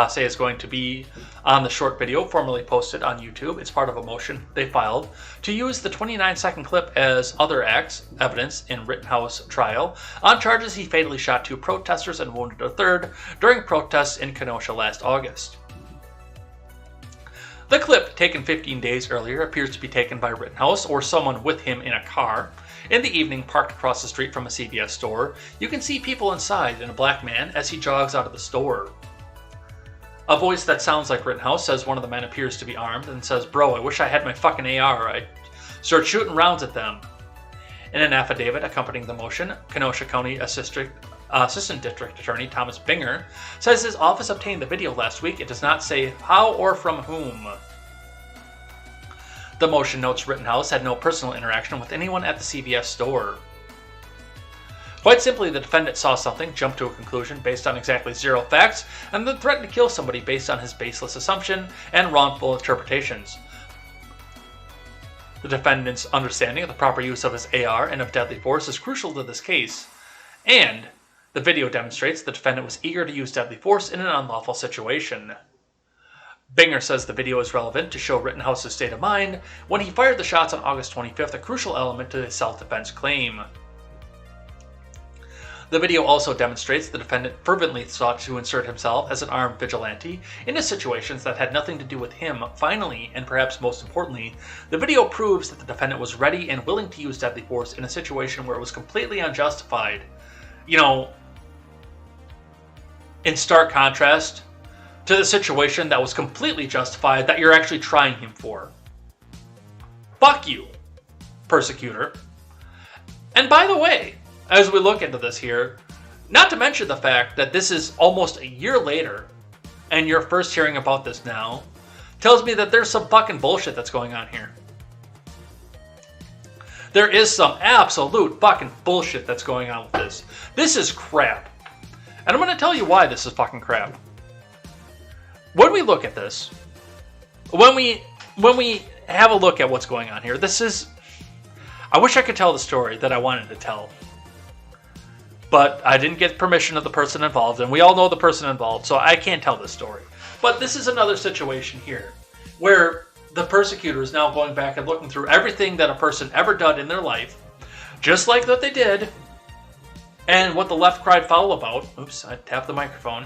say is going to be on the short video formerly posted on YouTube. It's part of a motion they filed to use the 29-second clip as other evidence in Rittenhouse trial on charges he fatally shot 2 protesters and wounded a third during protests in Kenosha last August. The clip, taken 15 days earlier, appears to be taken by Rittenhouse or someone with him in a car. In the evening, parked across the street from a CVS store, you can see people inside and a black man as he jogs out of the store. A voice that sounds like Rittenhouse says one of the men appears to be armed and says, "Bro, I wish I had my fucking AR. I'd start shooting rounds at them." In an affidavit accompanying the motion, Kenosha County Assistant District Attorney Thomas Binger says his office obtained the video last week. It does not say how or from whom. The motion notes Rittenhouse had no personal interaction with anyone at the CVS store. Quite simply, the defendant saw something, jumped to a conclusion based on exactly 0 facts, and then threatened to kill somebody based on his baseless assumption and wrongful interpretations. The defendant's understanding of the proper use of his AR and of deadly force is crucial to this case, and the video demonstrates the defendant was eager to use deadly force in an unlawful situation. Binger says the video is relevant to show Rittenhouse's state of mind when he fired the shots on August 25th, a crucial element to his self-defense claim. The video also demonstrates the defendant fervently sought to insert himself as an armed vigilante into situations that had nothing to do with him. Finally, and perhaps most importantly, the video proves that the defendant was ready and willing to use deadly force in a situation where it was completely unjustified. You know, in stark contrast to the situation that was completely justified that you're actually trying him for. Fuck you, persecutor. And by the way, as we look into this here, not to mention the fact that this is almost a year later, and you're first hearing about this now, tells me that there's some fucking bullshit that's going on here. There is some absolute fucking bullshit that's going on with this. This is crap. And I'm going to tell you why this is fucking crap. When we look at this, when we have a look at what's going on here, this is... I wish I could tell the story that I wanted to tell. But I didn't get permission of the person involved, and we all know the person involved, so I can't tell this story. But this is another situation here, where the persecutor is now going back and looking through everything that a person ever done in their life, just like what they did, and what the left cried foul about. Oops, I tapped the microphone.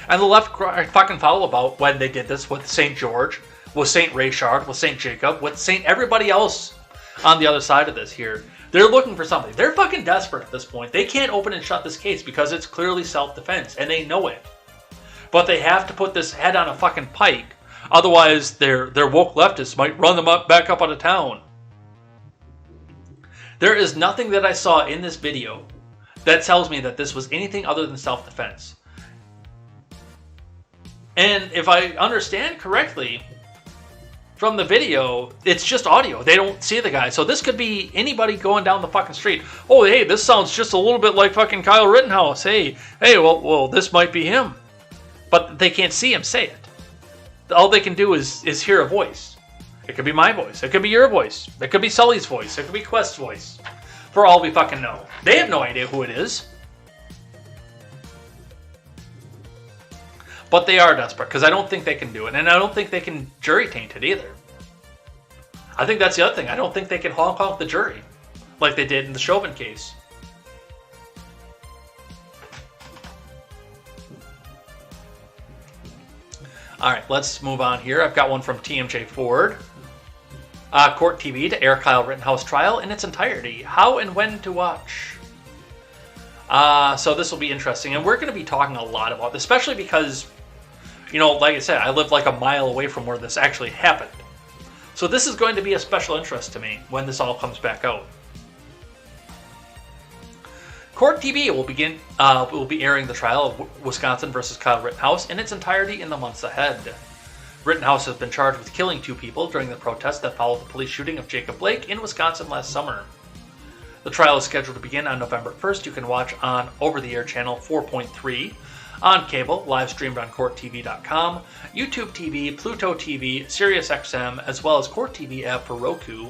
And the left cried fucking foul about when they did this with St. George, with St. Richard, with St. Jacob, with St. everybody else on the other side of this here. They're looking for something. They're fucking desperate at this point. They can't open and shut this case because it's clearly self-defense, and they know it. But they have to put this head on a fucking pike. Otherwise, their woke leftists might run them back up out of town. There is nothing that I saw in this video that tells me that this was anything other than self-defense. And if I understand correctly, from the video, it's just audio. They don't see the guy. So this could be anybody going down the fucking street. Oh, hey, this sounds just a little bit like fucking Kyle Rittenhouse. Hey, well, this might be him. But they can't see him say it. All they can do is hear a voice. It could be my voice. It could be your voice. It could be Sully's voice. It could be Quest's voice. For all we fucking know. They have no idea who it is. But they are desperate, because I don't think they can do it. And I don't think they can jury taint it either. I think that's the other thing. I don't think they can honk the jury, like they did in the Chauvin case. Alright, let's move on here. I've got one from TMJ Ford. Court TV to air Kyle Rittenhouse trial in its entirety. How and when to watch. So this will be interesting. And we're going to be talking a lot about this, especially because... You know, like I said, I live like a mile away from where this actually happened. So this is going to be a special interest to me when this all comes back out. Court TV will be airing the trial of Wisconsin versus Kyle Rittenhouse in its entirety in the months ahead. Rittenhouse has been charged with killing 2 people during the protest that followed the police shooting of Jacob Blake in Wisconsin last summer. The trial is scheduled to begin on November 1st. You can watch on over-the-air channel 4.3, on cable, live streamed on CourtTV.com, YouTube TV, Pluto TV, SiriusXM, as well as Court TV app for Roku,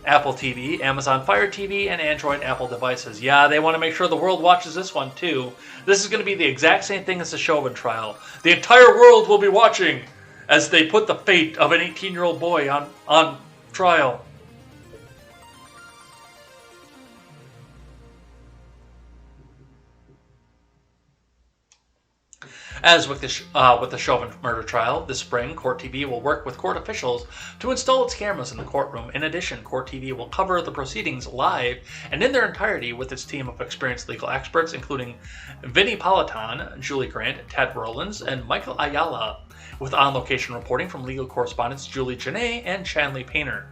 Apple TV, Amazon Fire TV, and Android and Apple devices. Yeah, they want to make sure the world watches this one too. This is going to be the exact same thing as the Chauvin trial. The entire world will be watching as they put the fate of an 18-year-old boy on trial. As with the Chauvin murder trial, this spring, Court TV will work with court officials to install its cameras in the courtroom. In addition, Court TV will cover the proceedings live and in their entirety with its team of experienced legal experts, including Vinnie Politan, Julie Grant, Ted Rollins, and Michael Ayala, with on-location reporting from legal correspondents Julie Janae and Chanley Painter.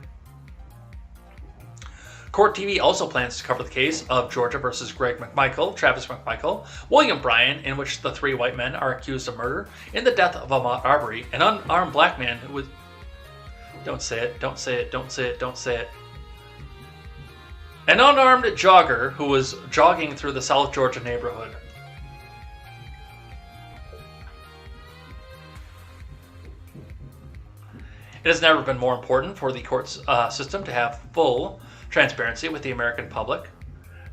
Court TV also plans to cover the case of Georgia versus Greg McMichael, Travis McMichael, William Bryan, in which the three white men are accused of murder in the death of Ahmaud Arbery, an unarmed black man who was... Don't say it, don't say it, don't say it, don't say it. An unarmed jogger who was jogging through the South Georgia neighborhood. It has never been more important for the court system to have full transparency with the American public.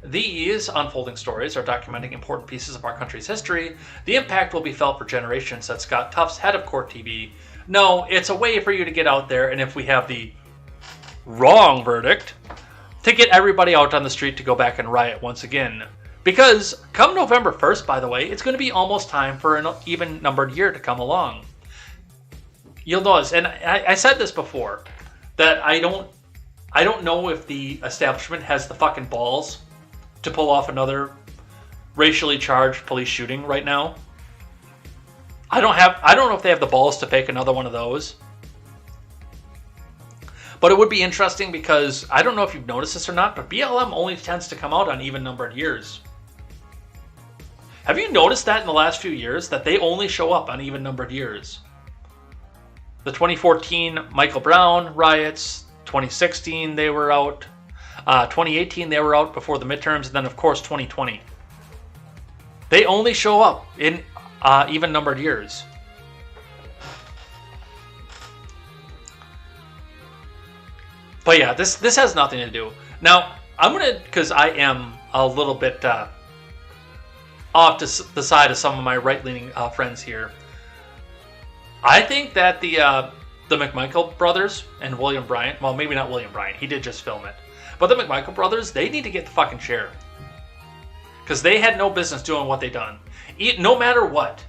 These unfolding stories are documenting important pieces of our country's history. The impact will be felt for generations, said Scott Tufts, head of Court TV. No, it's a way for you to get out there, and if we have the wrong verdict, to get everybody out on the street to go back and riot once again. Because come November 1st, by the way, it's going to be almost time for an even-numbered year to come along. You'll notice, and I said this before, that I don't know if the establishment has the fucking balls to pull off another racially charged police shooting right now. I don't know if they have the balls to fake another one of those. But it would be interesting because I don't know if you've noticed this or not, but BLM only tends to come out on even-numbered years. Have you noticed that in the last few years, that they only show up on even-numbered years? The 2014 Michael Brown riots, 2016 they were out, 2018 they were out before the midterms, and then of course 2020. They only show up in even-numbered years. But yeah, this has nothing to do. Now, I'm going to, because I am a little bit off to the side of some of my right-leaning friends here. I think that the McMichael brothers and William Bryant, well, maybe not William Bryant, he did just film it, but the McMichael brothers, they need to get the fucking chair. Because they had no business doing what they done. No matter what.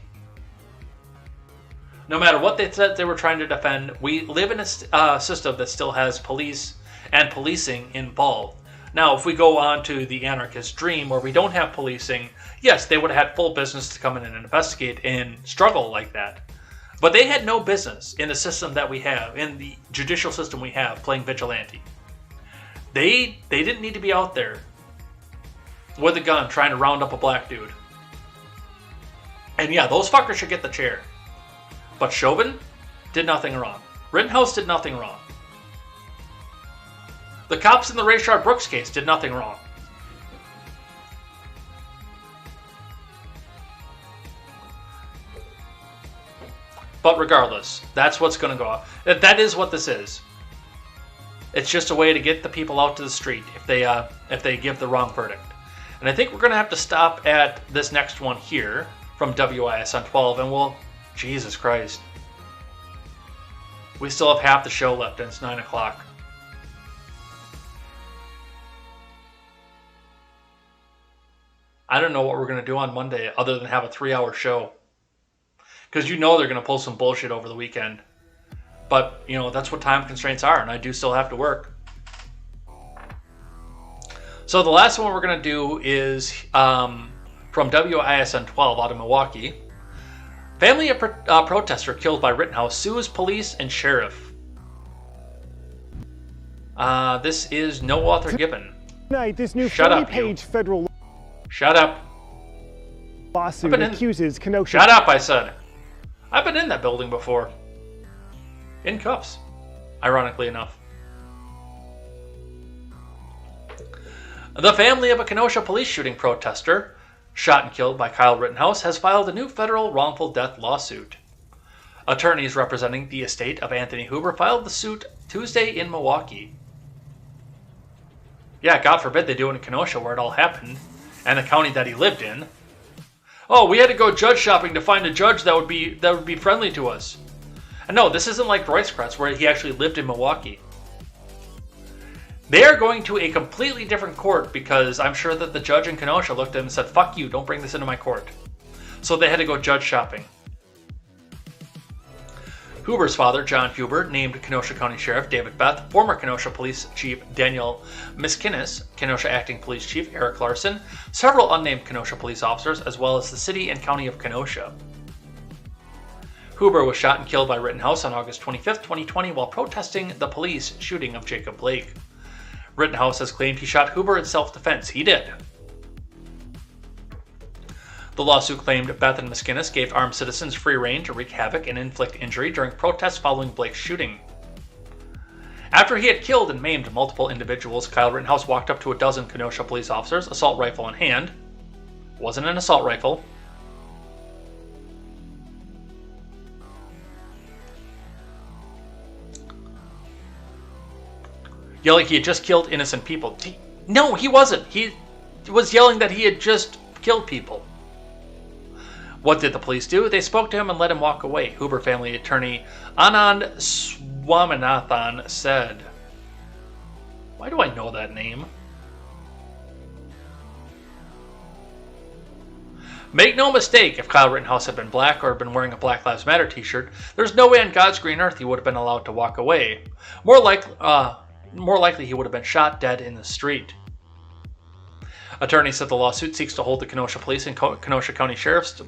No matter what they said they were trying to defend, we live in a system that still has police and policing involved. Now, if we go on to the anarchist dream where we don't have policing, yes, they would have had full business to come in and investigate and struggle like that. But they had no business in the system that we have, in the judicial system we have, playing vigilante. They didn't need to be out there with a gun trying to round up a black dude. And yeah, those fuckers should get the chair. But Chauvin did nothing wrong. Rittenhouse did nothing wrong. The cops in the Rayshard Brooks case did nothing wrong. But regardless, that's what's going to go off. That is what this is. It's just a way to get the people out to the street if they give the wrong verdict. And I think we're going to have to stop at this next one here from WIS on 12, and we'll... Jesus Christ. We still have half the show left, and it's 9 o'clock. I don't know what we're going to do on Monday other than have a 3-hour show. Because you know they're going to pull some bullshit over the weekend. But, you know, that's what time constraints are, and I do still have to work. So the last one we're going to do is from WISN 12 out of Milwaukee. Family of protester killed by Rittenhouse sues police and sheriff. This is no author given. Tonight, this new Shut up, 40-page federal Shut up. lawsuit accuses Kenosha. Shut up, I said. I've been in that building before. In cuffs, ironically enough. The family of a Kenosha police shooting protester, shot and killed by Kyle Rittenhouse, has filed a new federal wrongful death lawsuit. Attorneys representing the estate of Anthony Huber filed the suit Tuesday in Milwaukee. Yeah, God forbid they do it in Kenosha where it all happened, and the county that he lived in. Oh, we had to go judge shopping to find a judge that would be friendly to us. And no, this isn't like Royce Kratz where he actually lived in Milwaukee. They are going to a completely different court because I'm sure that the judge in Kenosha looked at him and said, "Fuck you, don't bring this into my court." So they had to go judge shopping. Huber's father, John Huber, named Kenosha County Sheriff David Beth, former Kenosha Police Chief Daniel Miskinis, Kenosha Acting Police Chief Eric Larson, several unnamed Kenosha police officers, as well as the city and county of Kenosha. Huber was shot and killed by Rittenhouse on August 25, 2020, while protesting the police shooting of Jacob Blake. Rittenhouse has claimed he shot Huber in self-defense. He did. The lawsuit claimed Beth and Miskinis gave armed citizens free rein to wreak havoc and inflict injury during protests following Blake's shooting. After he had killed and maimed multiple individuals, Kyle Rittenhouse walked up to a dozen Kenosha police officers, assault rifle in hand. Wasn't an assault rifle. Yelling he had just killed innocent people. No, he wasn't. He was yelling that he had just killed people. What did the police do? They spoke to him and let him walk away, Huber family attorney Anand Swaminathan said. Why do I know that name? Make no mistake, if Kyle Rittenhouse had been black or had been wearing a Black Lives Matter t-shirt, there's no way on God's green earth he would have been allowed to walk away. More likely he would have been shot dead in the street. Attorney said the lawsuit seeks to hold the Kenosha Police and Kenosha County Sheriffs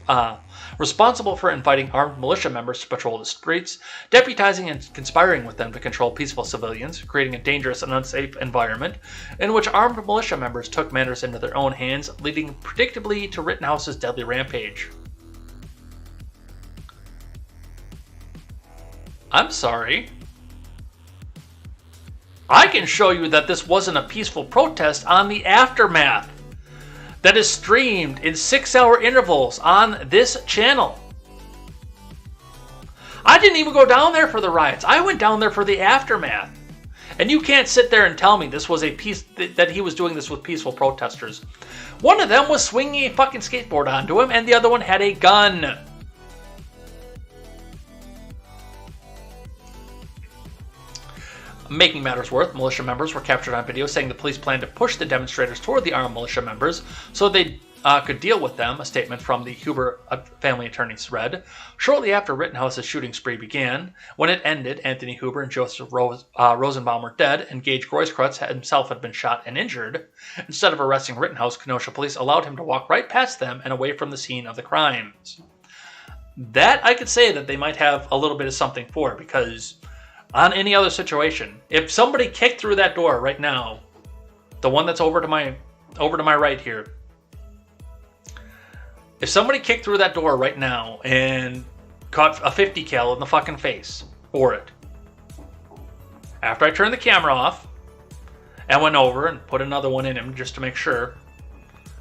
responsible for inviting armed militia members to patrol the streets, deputizing and conspiring with them to control peaceful civilians, creating a dangerous and unsafe environment in which armed militia members took matters into their own hands, leading predictably to Rittenhouse's deadly rampage. I'm sorry. I can show you that this wasn't a peaceful protest on the Aftermath that is streamed in 6-hour intervals on this channel. I didn't even go down there for the riots. I went down there for the Aftermath. And you can't sit there and tell me this was that he was doing this with peaceful protesters. One of them was swinging a fucking skateboard onto him, and the other one had a gun. Making matters worse, militia members were captured on video saying the police planned to push the demonstrators toward the armed militia members so they could deal with them, a statement from the Huber family attorneys read. Shortly after Rittenhouse's shooting spree began, when it ended, Anthony Huber and Joseph Rosenbaum were dead, and Gage Royce himself had been shot and injured. Instead of arresting Rittenhouse, Kenosha police allowed him to walk right past them and away from the scene of the crimes. That I could say that they might have a little bit of something for, because on any other situation, if somebody kicked through that door right now, the one that's over to my right here, if somebody kicked through that door right now and caught a 50 cal in the fucking face for it, after I turned the camera off and went over and put another one in him just to make sure,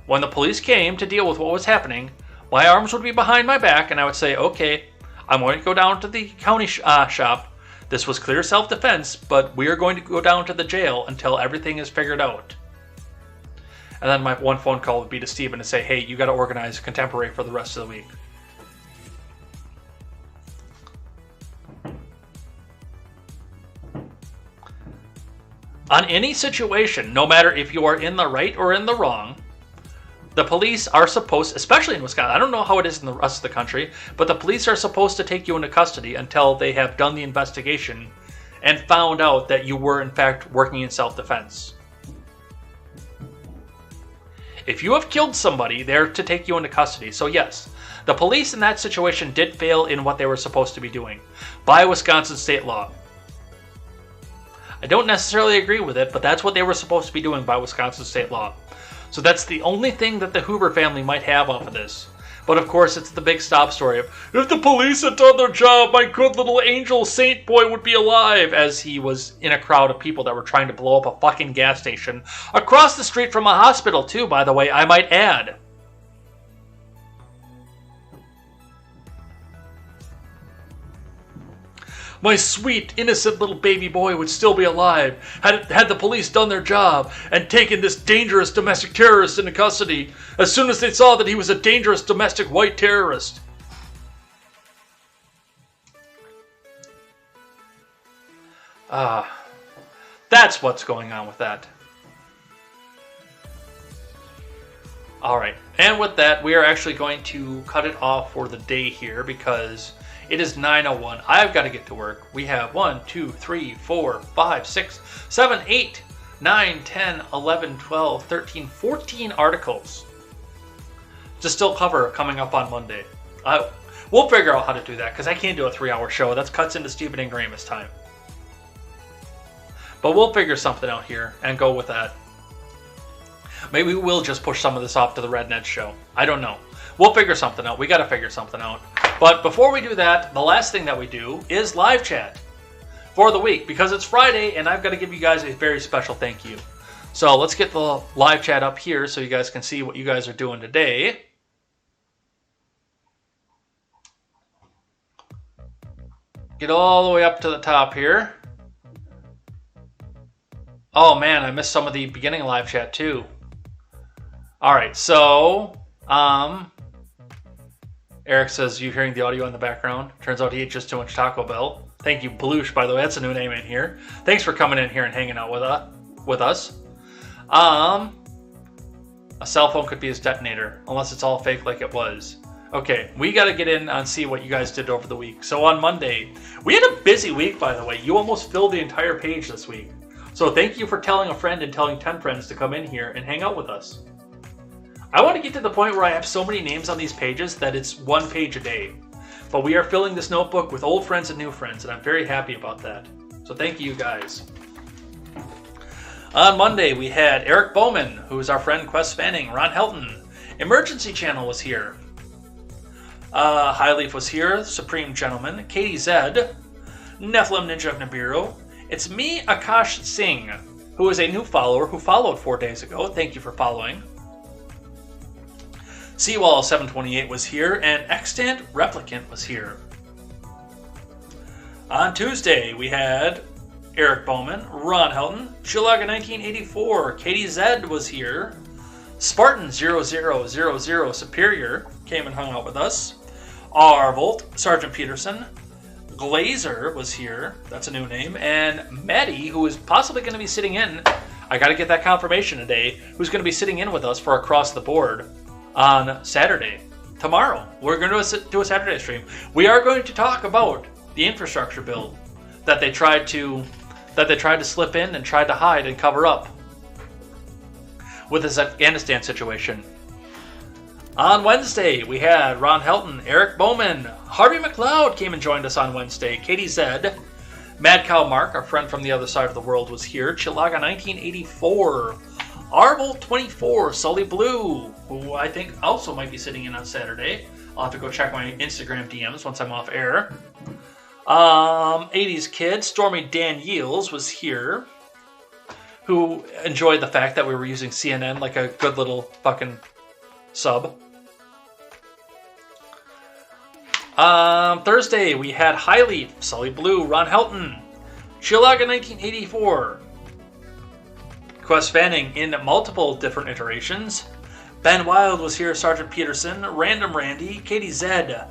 when the police came to deal with what was happening, my arms would be behind my back and I would say, okay, I'm going to go down to the county shop. This was clear self-defense, but we are going to go down to the jail until everything is figured out. And then my one phone call would be to Steven to say, hey, you got to organize Contemporary for the rest of the week. On any situation, no matter if you are in the right or in the wrong, the police are supposed, especially in Wisconsin, I don't know how it is in the rest of the country, but the police are supposed to take you into custody until they have done the investigation and found out that you were in fact working in self-defense. If you have killed somebody, they're to take you into custody. So yes, the police in that situation did fail in what they were supposed to be doing by Wisconsin state law. I don't necessarily agree with it, but that's what they were supposed to be doing by Wisconsin state law. So that's the only thing that the Huber family might have off of this. But of course, it's the big stop story of, if the police had done their job, my good little angel saint boy would be alive, as he was in a crowd of people that were trying to blow up a fucking gas station across the street from a hospital too, by the way, I might add. My sweet, innocent little baby boy would still be alive had the police done their job and taken this dangerous domestic terrorist into custody as soon as they saw that he was a dangerous domestic white terrorist. That's what's going on with that. Alright, and with that, we are actually going to cut it off for the day here because it is 9:01. I've got to get to work. We have 1, 2, 3, 4, 5, 6, 7, 8, 9, 10, 11, 12, 13, 14 articles to still cover coming up on Monday. We'll figure out how to do that because I can't do a 3-hour show. That cuts into Stephen and Graham's time. But we'll figure something out here and go with that. Maybe we'll just push some of this off to the Red Ned show. I don't know. We'll figure something out. We got to figure something out. But before we do that, the last thing that we do is live chat for the week because it's Friday and I've got to give you guys a very special thank you. So let's get the live chat up here so you guys can see what you guys are doing today. Get all the way up to the top here. Oh man, I missed some of the beginning live chat too. Alright, so Eric says, you hearing the audio in the background? Turns out he ate just too much Taco Bell. Thank you, Bloosh, by the way. That's a new name in here. Thanks for coming in here and hanging out with us. A cell phone could be his detonator, unless it's all fake like it was. Okay, we got to get in and see what you guys did over the week. So on Monday, we had a busy week, by the way. You almost filled the entire page this week. So thank you for telling a friend and telling 10 friends to come in here and hang out with us. I want to get to the point where I have so many names on these pages that it's one page a day. But we are filling this notebook with old friends and new friends, and I'm very happy about that. So thank you guys. On Monday, we had Eric Bowman, who is our friend Quest Fanning, Ron Helton. Emergency Channel was here. Highleaf was here, Supreme Gentleman, Katie Zed, Nephilim Ninja of Nibiru. It's me, Akash Singh, who is a new follower who followed 4 days ago. Thank you for following. Seawall 728 was here, and Extant Replicant was here. On Tuesday, we had Eric Bowman, Ron Helton, Chilaga 1984, Katie Zed was here, Spartan 0000 Superior came and hung out with us, Arvolt, Sergeant Peterson, Glazer was here, that's a new name, and Maddie, who is possibly going to be sitting in, I got to get that confirmation today, who's going to be sitting in with us for Across the Board on Saturday. Tomorrow, we're going to do a Saturday stream. We are going to talk about the infrastructure bill that they tried to slip in and tried to hide and cover up with this Afghanistan situation. On Wednesday, we had Ron Helton, Eric Bowman, Harvey McLeod came and joined us on Wednesday, Katie Zed, Mad Cow Mark, our friend from the other side of the world, was here, Chilaga 1984, Arvel 24, Sully Blue, who I think also might be sitting in on Saturday. I'll have to go check my Instagram DMs once I'm off air. 80s Kid, Stormy Daniels was here, who enjoyed the fact that we were using CNN like a good little fucking sub. Thursday, we had Highleaf, Sully Blue, Ron Helton, Chilaga 1984, Quest Fanning in multiple different iterations. Ben Wild was here, Sergeant Peterson, Random Randy, Katie Zed,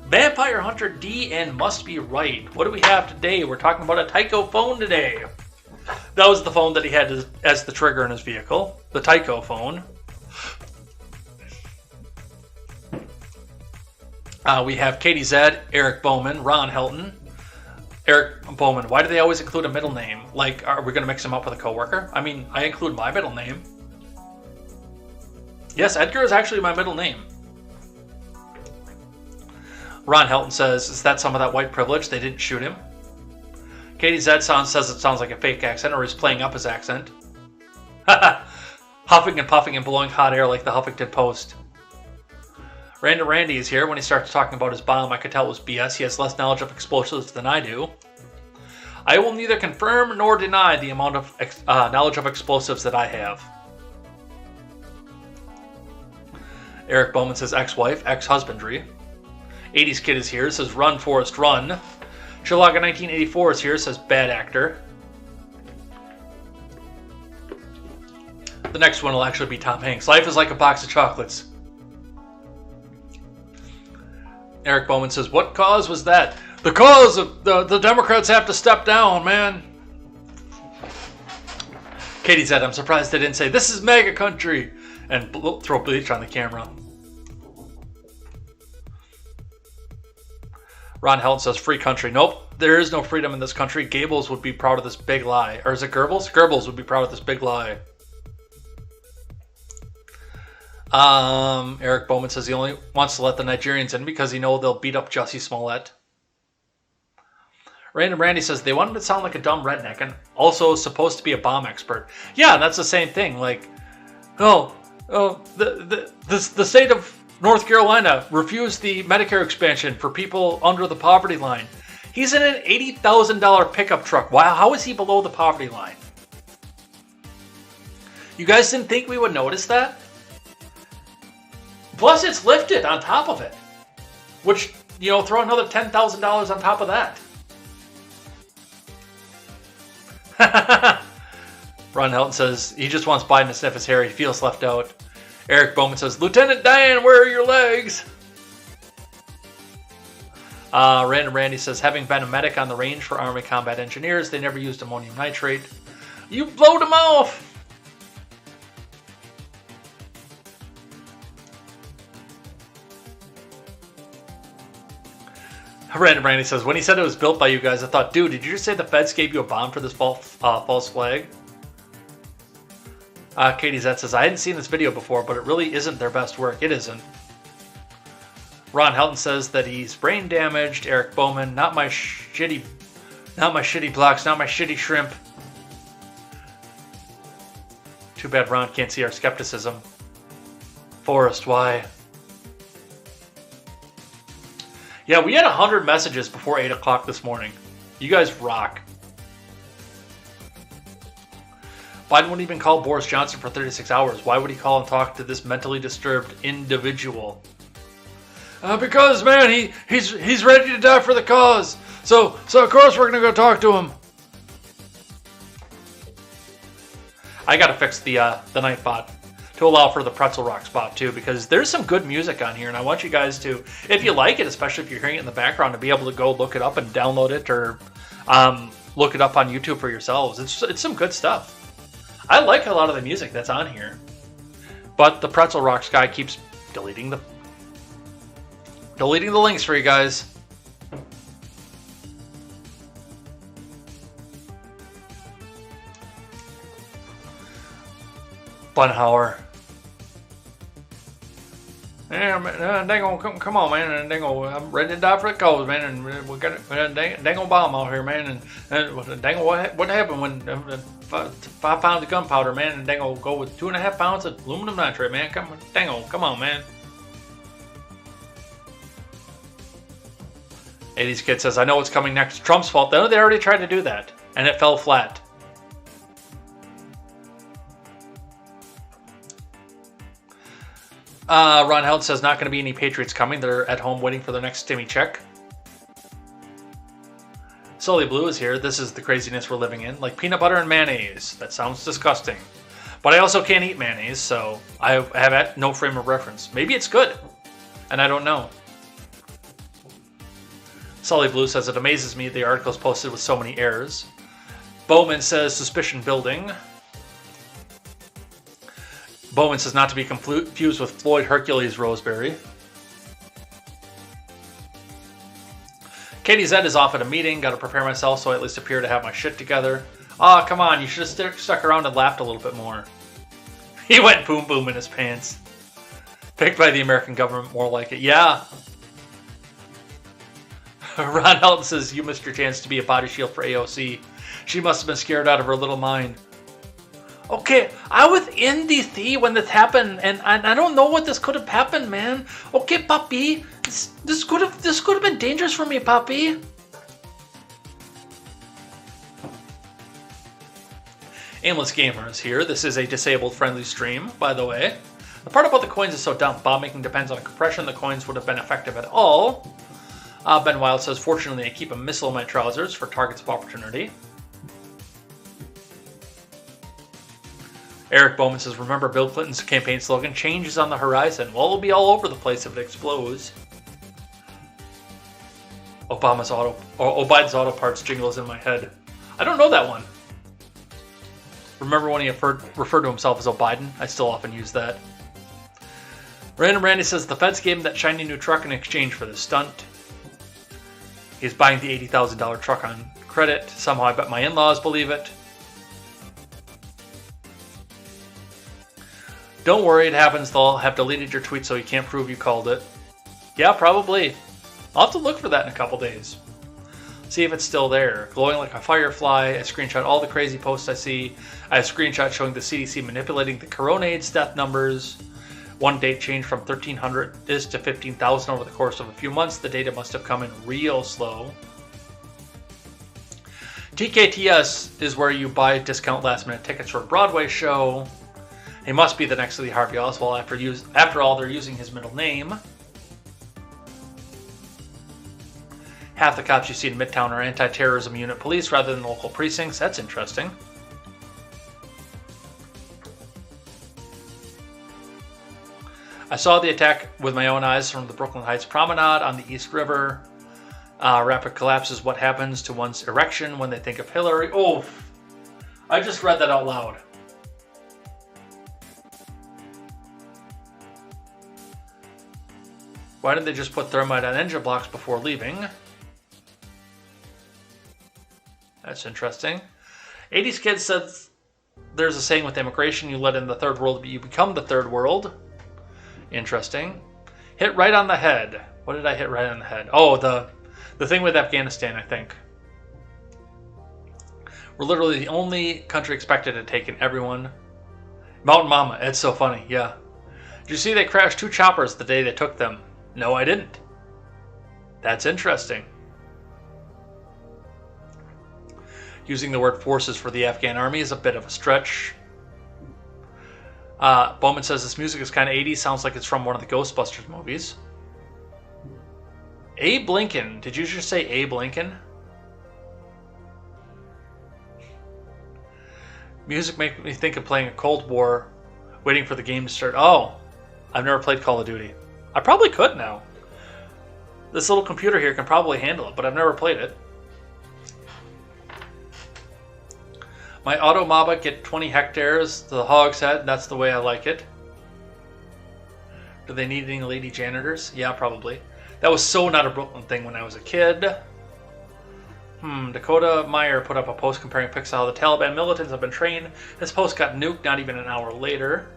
Vampire Hunter D, and Must Be Right. What do we have today? We're talking about a Tyco phone today. That was the phone that he had as the trigger in his vehicle, the Tyco phone. We have Katie Zed, Eric Bowman, Ron Helton. Eric Bowman, why do they always include a middle name? Like, are we going to mix him up with a coworker? I mean, I include my middle name. Yes, Edgar is actually my middle name. Ron Helton says, is that some of that white privilege? They didn't shoot him. Katie Zed says it sounds like a fake accent, or he's playing up his accent. Huffing and puffing and blowing hot air like the Huffington Post. Random Randy is here. When he starts talking about his bomb, I could tell it was BS. He has less knowledge of explosives than I do. I will neither confirm nor deny the amount of knowledge of explosives that I have. Eric Bowman says ex-wife, ex-husbandry. 80s Kid is here, says run, Forrest, run. Chilaga 1984 is here, says bad actor. The next one will actually be Tom Hanks. Life is like a box of chocolates. Eric Bowman says, what cause was that? The cause of the Democrats have to step down, man. Katie said, I'm surprised they didn't say, this is MAGA country, and throw bleach on the camera. Ron Helton says, free country. Nope, there is no freedom in this country. Gables would be proud of this big lie. Or is it Goebbels? Goebbels would be proud of this big lie. Eric Bowman says he only wants to let the Nigerians in because he knows they'll beat up Jussie Smollett. Random Randy says they want him to sound like a dumb redneck and also supposed to be a bomb expert. Yeah, that's the same thing. Like, the state of North Carolina refused the Medicare expansion for people under the poverty line. He's in an $80,000 pickup truck. Wow, how is he below the poverty line? You guys didn't think we would notice that? Plus, it's lifted on top of it. Which, throw another $10,000 on top of that. Ron Helton says he just wants Biden to sniff his hair. He feels left out. Eric Bowman says, Lieutenant Dan, where are your legs? Random Randy says, having been a medic on the range for Army combat engineers, they never used ammonium nitrate. You blowed them off! Random Randy says, when he said it was built by you guys, I thought, dude, did you just say the feds gave you a bomb for this false flag? Katie Zett says, I hadn't seen this video before, but it really isn't their best work. It isn't. Ron Helton says that he's brain damaged. Eric Bowman, not my shitty blocks, not my shitty shrimp. Too bad Ron can't see our skepticism. Forrest, why? Yeah, we had 100 messages before 8 o'clock this morning. You guys rock. Biden wouldn't even call Boris Johnson for 36 hours. Why would he call and talk to this mentally disturbed individual? Because, man, he's ready to die for the cause. So of course we're going to go talk to him. I got to fix the night bot to allow for the Pretzel Rock spot too, because there's some good music on here, and I want you guys to, if you like it, especially if you're hearing it in the background, to be able to go look it up and download it, or look it up on YouTube for yourselves. It's some good stuff. I like a lot of the music that's on here, but the Pretzel Rocks guy keeps deleting the links for you guys. Bunhauer. Yeah, man, they gonna come on, man, and they gonna, I'm ready to die for the cause, man, and we got they gonna bomb out here, man, and they gonna, what happened when 5 pounds of gunpowder, man, and they gonna go with 2.5 pounds of aluminum nitrate, man. Come on, man. 80s Kid says, I know what's coming next. Trump's fault. They already tried to do that, and it fell flat. Ron Held says not going to be any Patriots coming. They're at home waiting for their next stimmy check. Sully Blue is here. This is the craziness we're living in. Like peanut butter and mayonnaise. That sounds disgusting. But I also can't eat mayonnaise, so I have no frame of reference. Maybe it's good, and I don't know. Sully Blue says it amazes me the article is posted with so many errors. Bowman says suspicion building. Bowman says not to be confused with Floyd Hercules Roseberry. Katie Zed is off at a meeting. Got to prepare myself so I at least appear to have my shit together. Aw, come on. You should have stuck around and laughed a little bit more. He went boom boom in his pants. Picked by the American government, more like it. Yeah. Ron Helton says, you missed your chance to be a body shield for AOC. She must have been scared out of her little mind. Okay, I was in DC when this happened, and I don't know what this could have happened, man. Okay, puppy, this could have been dangerous for me, puppy. Aimless Gamers here. This is a disabled friendly stream, by the way. The part about the coins is so dumb. Bomb making depends on compression. The coins would have been effective at all. Ben Wild says, fortunately, I keep a missile in my trousers for targets of opportunity. Eric Bowman says, remember Bill Clinton's campaign slogan, change is on the horizon. Well, it'll be all over the place if it explodes. Biden's auto parts jingle is in my head. I don't know that one. Remember when he referred to himself as O'Biden? I still often use that. Random Randy says, the feds gave him that shiny new truck in exchange for this stunt. He's buying the $80,000 truck on credit. Somehow I bet my in-laws believe it. Don't worry, it happens. They'll have deleted your tweet so you can't prove you called it. Yeah, probably. I'll have to look for that in a couple days. See if it's still there. Glowing like a firefly. I screenshot all the crazy posts I see. I have screenshots showing the CDC manipulating the coronades death numbers. One date changed from 1,300 to 15,000 over the course of a few months. The data must have come in real slow. TKTS is where you buy discount last minute tickets for a Broadway show. He must be the next Lee Harvey Oswald. After all, they're using his middle name. Half the cops you see in Midtown are anti-terrorism unit police rather than local precincts. That's interesting. I saw the attack with my own eyes from the Brooklyn Heights Promenade on the East River. Rapid collapse is what happens to one's erection when they think of Hillary. Oh, I just read that out loud. Why didn't they just put thermite on engine blocks before leaving? That's interesting. 80s Kid says there's a saying with immigration, you let in the third world, but you become the third world. Interesting. Hit right on the head. What did I hit right on the head? Oh, the thing with Afghanistan, I think. We're literally the only country expected to take in everyone. Mountain Mama, it's so funny, yeah. Did you see they crashed 2 choppers the day they took them? No, I didn't. That's interesting. Using the word forces for the Afghan army is a bit of a stretch. Bowman says this music is kind of 80s. Sounds like it's from one of the Ghostbusters movies. Abe Lincoln. Did you just say Abe Lincoln? Music makes me think of playing a Cold War, waiting for the game to start. Oh, I've never played Call of Duty. I probably could now. This little computer here can probably handle it, but I've never played it. My auto Maba get 20 hectares to the hog's head. That's the way I like it. Do they need any lady janitors? Yeah, probably. That was so not a Brooklyn thing when I was a kid. Dakota Meyer put up a post comparing pics of how the Taliban militants have been trained. This post got nuked not even an hour later.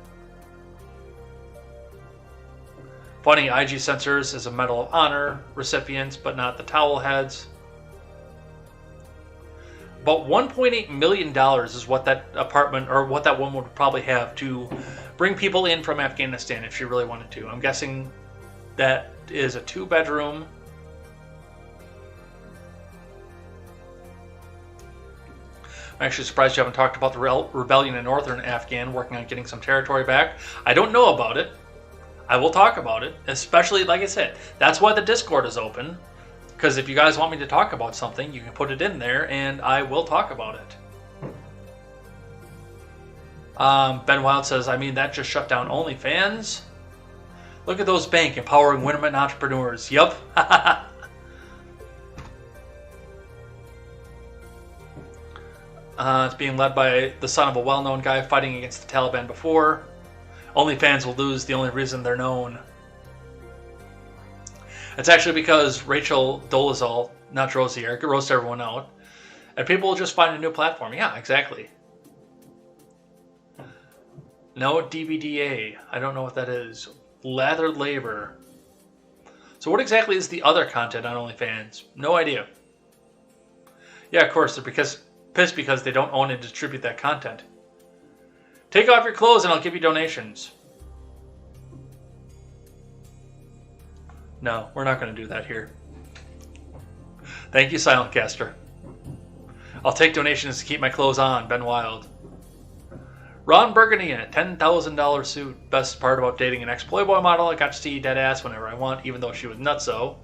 Funny, IG Sensors is a Medal of Honor recipients, but not the towel heads. About $1.8 million is what that apartment, or what that woman would probably have to bring people in from Afghanistan if she really wanted to. I'm guessing that is a 2-bedroom. I'm actually surprised you haven't talked about the rebellion in northern Afghan working on getting some territory back. I don't know about it. I will talk about it, especially, like I said, that's why the Discord is open. Because if you guys want me to talk about something, you can put it in there, and I will talk about it. Ben Wild says, I mean, that just shut down OnlyFans. Look at those bank empowering women entrepreneurs. Yup. It's being led by the son of a well-known guy fighting against the Taliban before. OnlyFans will lose the only reason they're known. It's actually because Rachel Dolezal, not Drosier, roast everyone out, and people will just find a new platform. Yeah, exactly. No DBDA. I don't know what that is. Lathered labor. So what exactly is the other content on OnlyFans? No idea. Yeah, of course, they're pissed because they don't own and distribute that content. Take off your clothes and I'll give you donations. No, we're not going to do that here. Thank you, Silent Caster. I'll take donations to keep my clothes on. Ben Wild. Ron Burgundy in a $10,000 suit. Best part about dating an ex-Playboy model, I got to see dead ass whenever I want, even though she was nutso.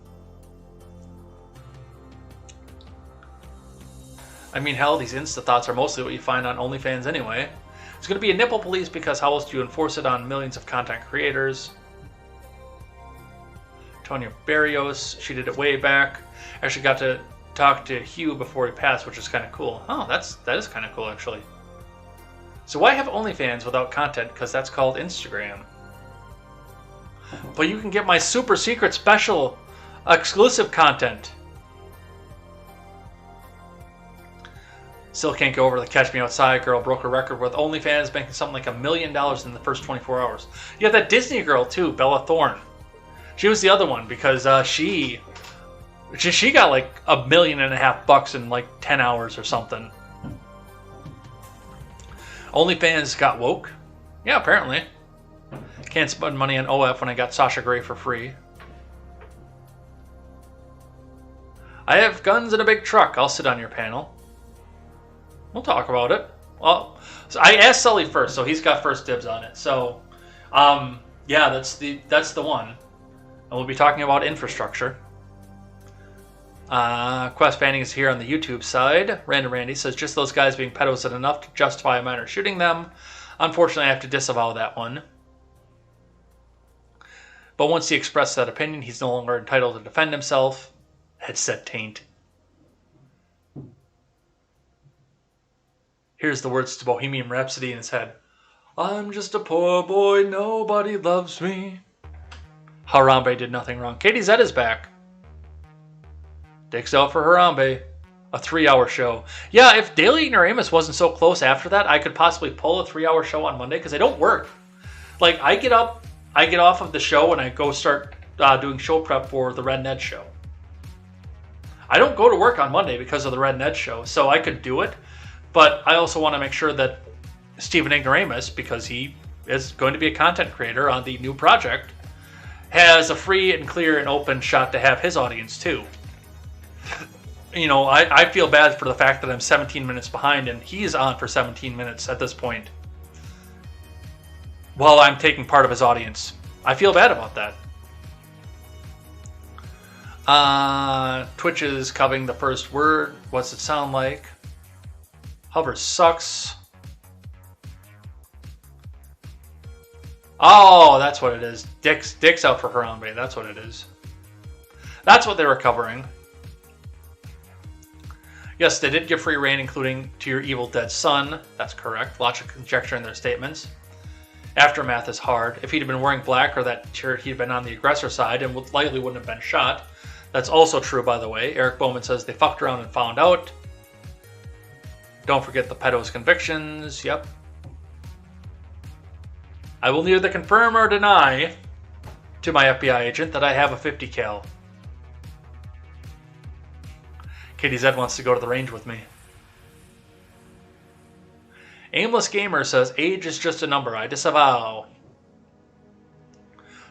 I mean, hell, these Insta thoughts are mostly what you find on OnlyFans anyway. There's going to be a nipple police because how else do you enforce it on millions of content creators? Tonya Barrios, she did it way back. Actually got to talk to Hugh before he passed, which is kind of cool. Oh, that is kind of cool, actually. So why have OnlyFans without content? Because that's called Instagram. But you can get my super secret special exclusive content. Still can't go over the Catch Me Outside girl. Broke a record with OnlyFans making something like $1 million in the first 24 hours. You have that Disney girl too, Bella Thorne. She was the other one because she got like $1.5 million in like 10 hours or something. OnlyFans got woke? Yeah, apparently. Can't spend money on OF when I got Sasha Grey for free. I have guns and a big truck. I'll sit on your panel. We'll talk about it. Well, so I asked Sully first, so he's got first dibs on it. So, yeah, that's the one. And we'll be talking about infrastructure. Quest Fanning is here on the YouTube side. Random Randy says, just those guys being pedos is enough to justify a minor shooting them. Unfortunately, I have to disavow that one. But once he expressed that opinion, he's no longer entitled to defend himself. Headset taint. Here's the words to Bohemian Rhapsody in his head. I'm just a poor boy, nobody loves me. Harambe did nothing wrong. Katie Z is back. Dicks out for Harambe. A 3-hour show. Yeah, if Daily Ignoramus wasn't so close after that, I could possibly pull a 3-hour show on Monday because I don't work. Like, I get off of the show and I go start doing show prep for the Red Ned show. I don't go to work on Monday because of the Red Ned show, so I could do it. But I also want to make sure that Stephen Ignoramus, because he is going to be a content creator on the new project, has a free and clear and open shot to have his audience too. You know, I feel bad for the fact that I'm 17 minutes behind and he's on for 17 minutes at this point while I'm taking part of his audience. I feel bad about that. Twitch is covering the first word. What's it sound like? Hover sucks. Oh, that's what it is. Dick's out for Harambe. That's what it is. That's what they were covering. Yes, they did give free reign, including to your evil dead son. That's correct. Lots of conjecture in their statements. Aftermath is hard. If he'd been wearing black or that shirt, he'd been on the aggressor side and likely wouldn't have been shot. That's also true, by the way. Eric Bowman says they fucked around and found out. Don't forget the pedo's convictions. Yep. I will neither confirm or deny to my FBI agent that I have a 50 cal. Katie Z wants to go to the range with me. Aimless Gamer says, age is just a number. I disavow.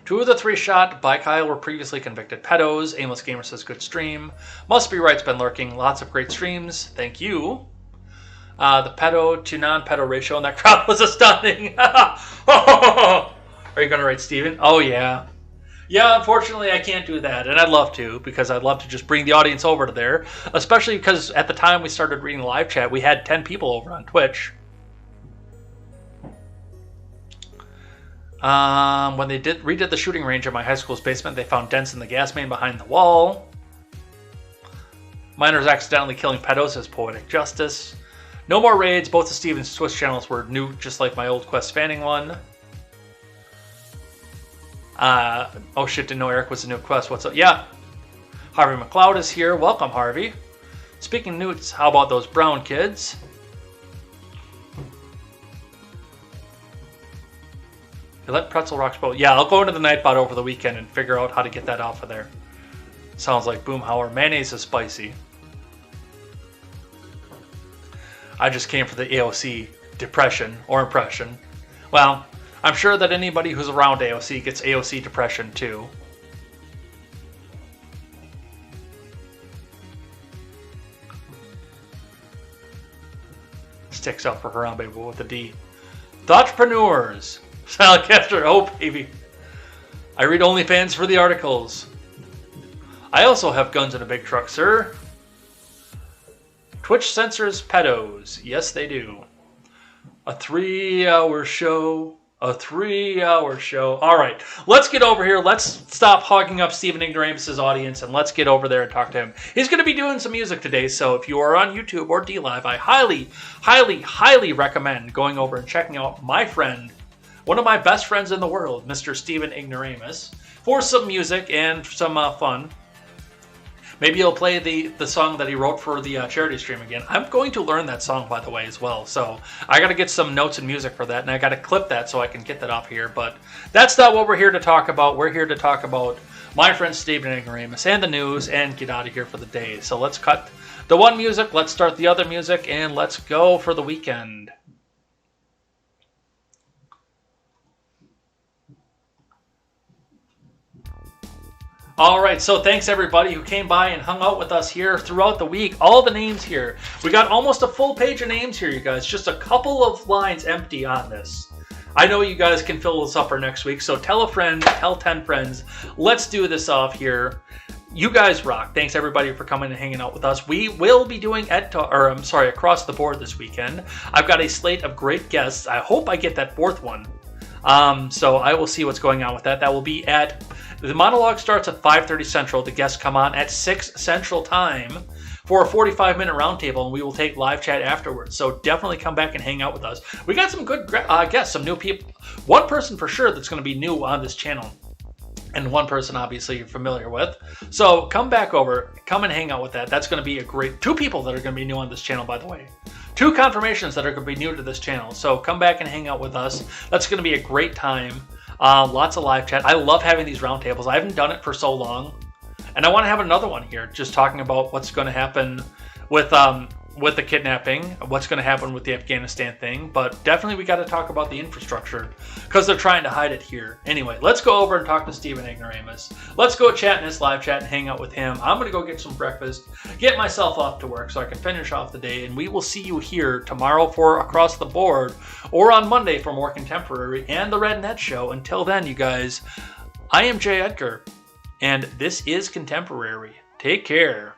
2 of the 3 shot by Kyle were previously convicted pedos. Aimless Gamer says, good stream. Must be right's been lurking. Lots of great streams. Thank you. The pedo to non-pedo ratio in that crowd was astounding. Are you going to write Steven? Oh, yeah. Yeah, unfortunately, I can't do that. And I'd love to, because I'd love to just bring the audience over to there. Especially because at the time we started reading live chat, we had 10 people over on Twitch. When they redid the shooting range in my high school's basement, they found dents in the gas main behind the wall. Miners accidentally killing pedos is poetic justice. No more raids. Both of Steven's Twitch channels were new, just like my old Quest Fanning one. Oh shit, didn't know Eric was a new Quest. What's up? Yeah. Harvey McLeod is here. Welcome, Harvey. Speaking of newts, how about those brown kids? You let Pretzel Rocks boat. Yeah, I'll go into the Nightbot over the weekend and figure out how to get that off of there. Sounds like Boomhauer. Mayonnaise is spicy. I just came for the AOC depression or impression. Well, I'm sure that anybody who's around AOC gets AOC depression too. Sticks up for Harambe with a D. The Entrepreneurs. Salcaster, oh baby. I read OnlyFans for the articles. I also have guns in a big truck, sir. Twitch censors pedos. Yes, they do. A 3-hour show. A 3-hour show. All right, let's get over here. Let's stop hogging up Stephen Ignoramus's audience and let's get over there and talk to him. He's going to be doing some music today, so if you are on YouTube or DLive, I highly, highly, highly recommend going over and checking out my friend, one of my best friends in the world, Mr. Stephen Ignoramus, for some music and some fun. Maybe he'll play the song that he wrote for the charity stream again. I'm going to learn that song, by the way, as well. So I got to get some notes and music for that, and I got to clip that so I can get that off here. But that's not what we're here to talk about. We're here to talk about my friend Stephen Ignoramus and the news and get out of here for the day. So let's cut the one music, let's start the other music, and let's go for the weekend. All right, so thanks everybody who came by and hung out with us here throughout the week. All the names here. We got almost a full page of names here, you guys. Just a couple of lines empty on this. I know you guys can fill this up for next week, so tell a friend, tell 10 friends. Let's do this off here. You guys rock. Thanks everybody for coming and hanging out with us. We will be doing across the board this weekend. I've got a slate of great guests. I hope I get that fourth one. So I will see what's going on with that. That will be at... The monologue starts at 5:30 Central. The guests come on at 6 Central Time for a 45-minute roundtable, and we will take live chat afterwards. So definitely come back and hang out with us. We got some good guests, some new people. One person for sure that's going to be new on this channel, and one person obviously you're familiar with. So come back over, come and hang out with that. That's going to be a great... 2 people that are going to be new on this channel, by the way. 2 confirmations that are going to be new to this channel. So come back and hang out with us. That's going to be a great time. Lots of live chat. I love having these roundtables. I haven't done it for so long, and I want to have another one here, just talking about what's going to happen with the kidnapping, what's going to happen with the Afghanistan thing. But definitely we got to talk about the infrastructure because they're trying to hide it here. Anyway, let's go over and talk to Stephen Ignoramus. Let's go chat in this live chat and hang out with him. I'm going to go get some breakfast, get myself off to work so I can finish off the day, and we will see you here tomorrow for Across the Board or on Monday for more Contemporary and the Red Net Show. Until then, you guys, I am Jay Edgar, and this is Contemporary. Take care.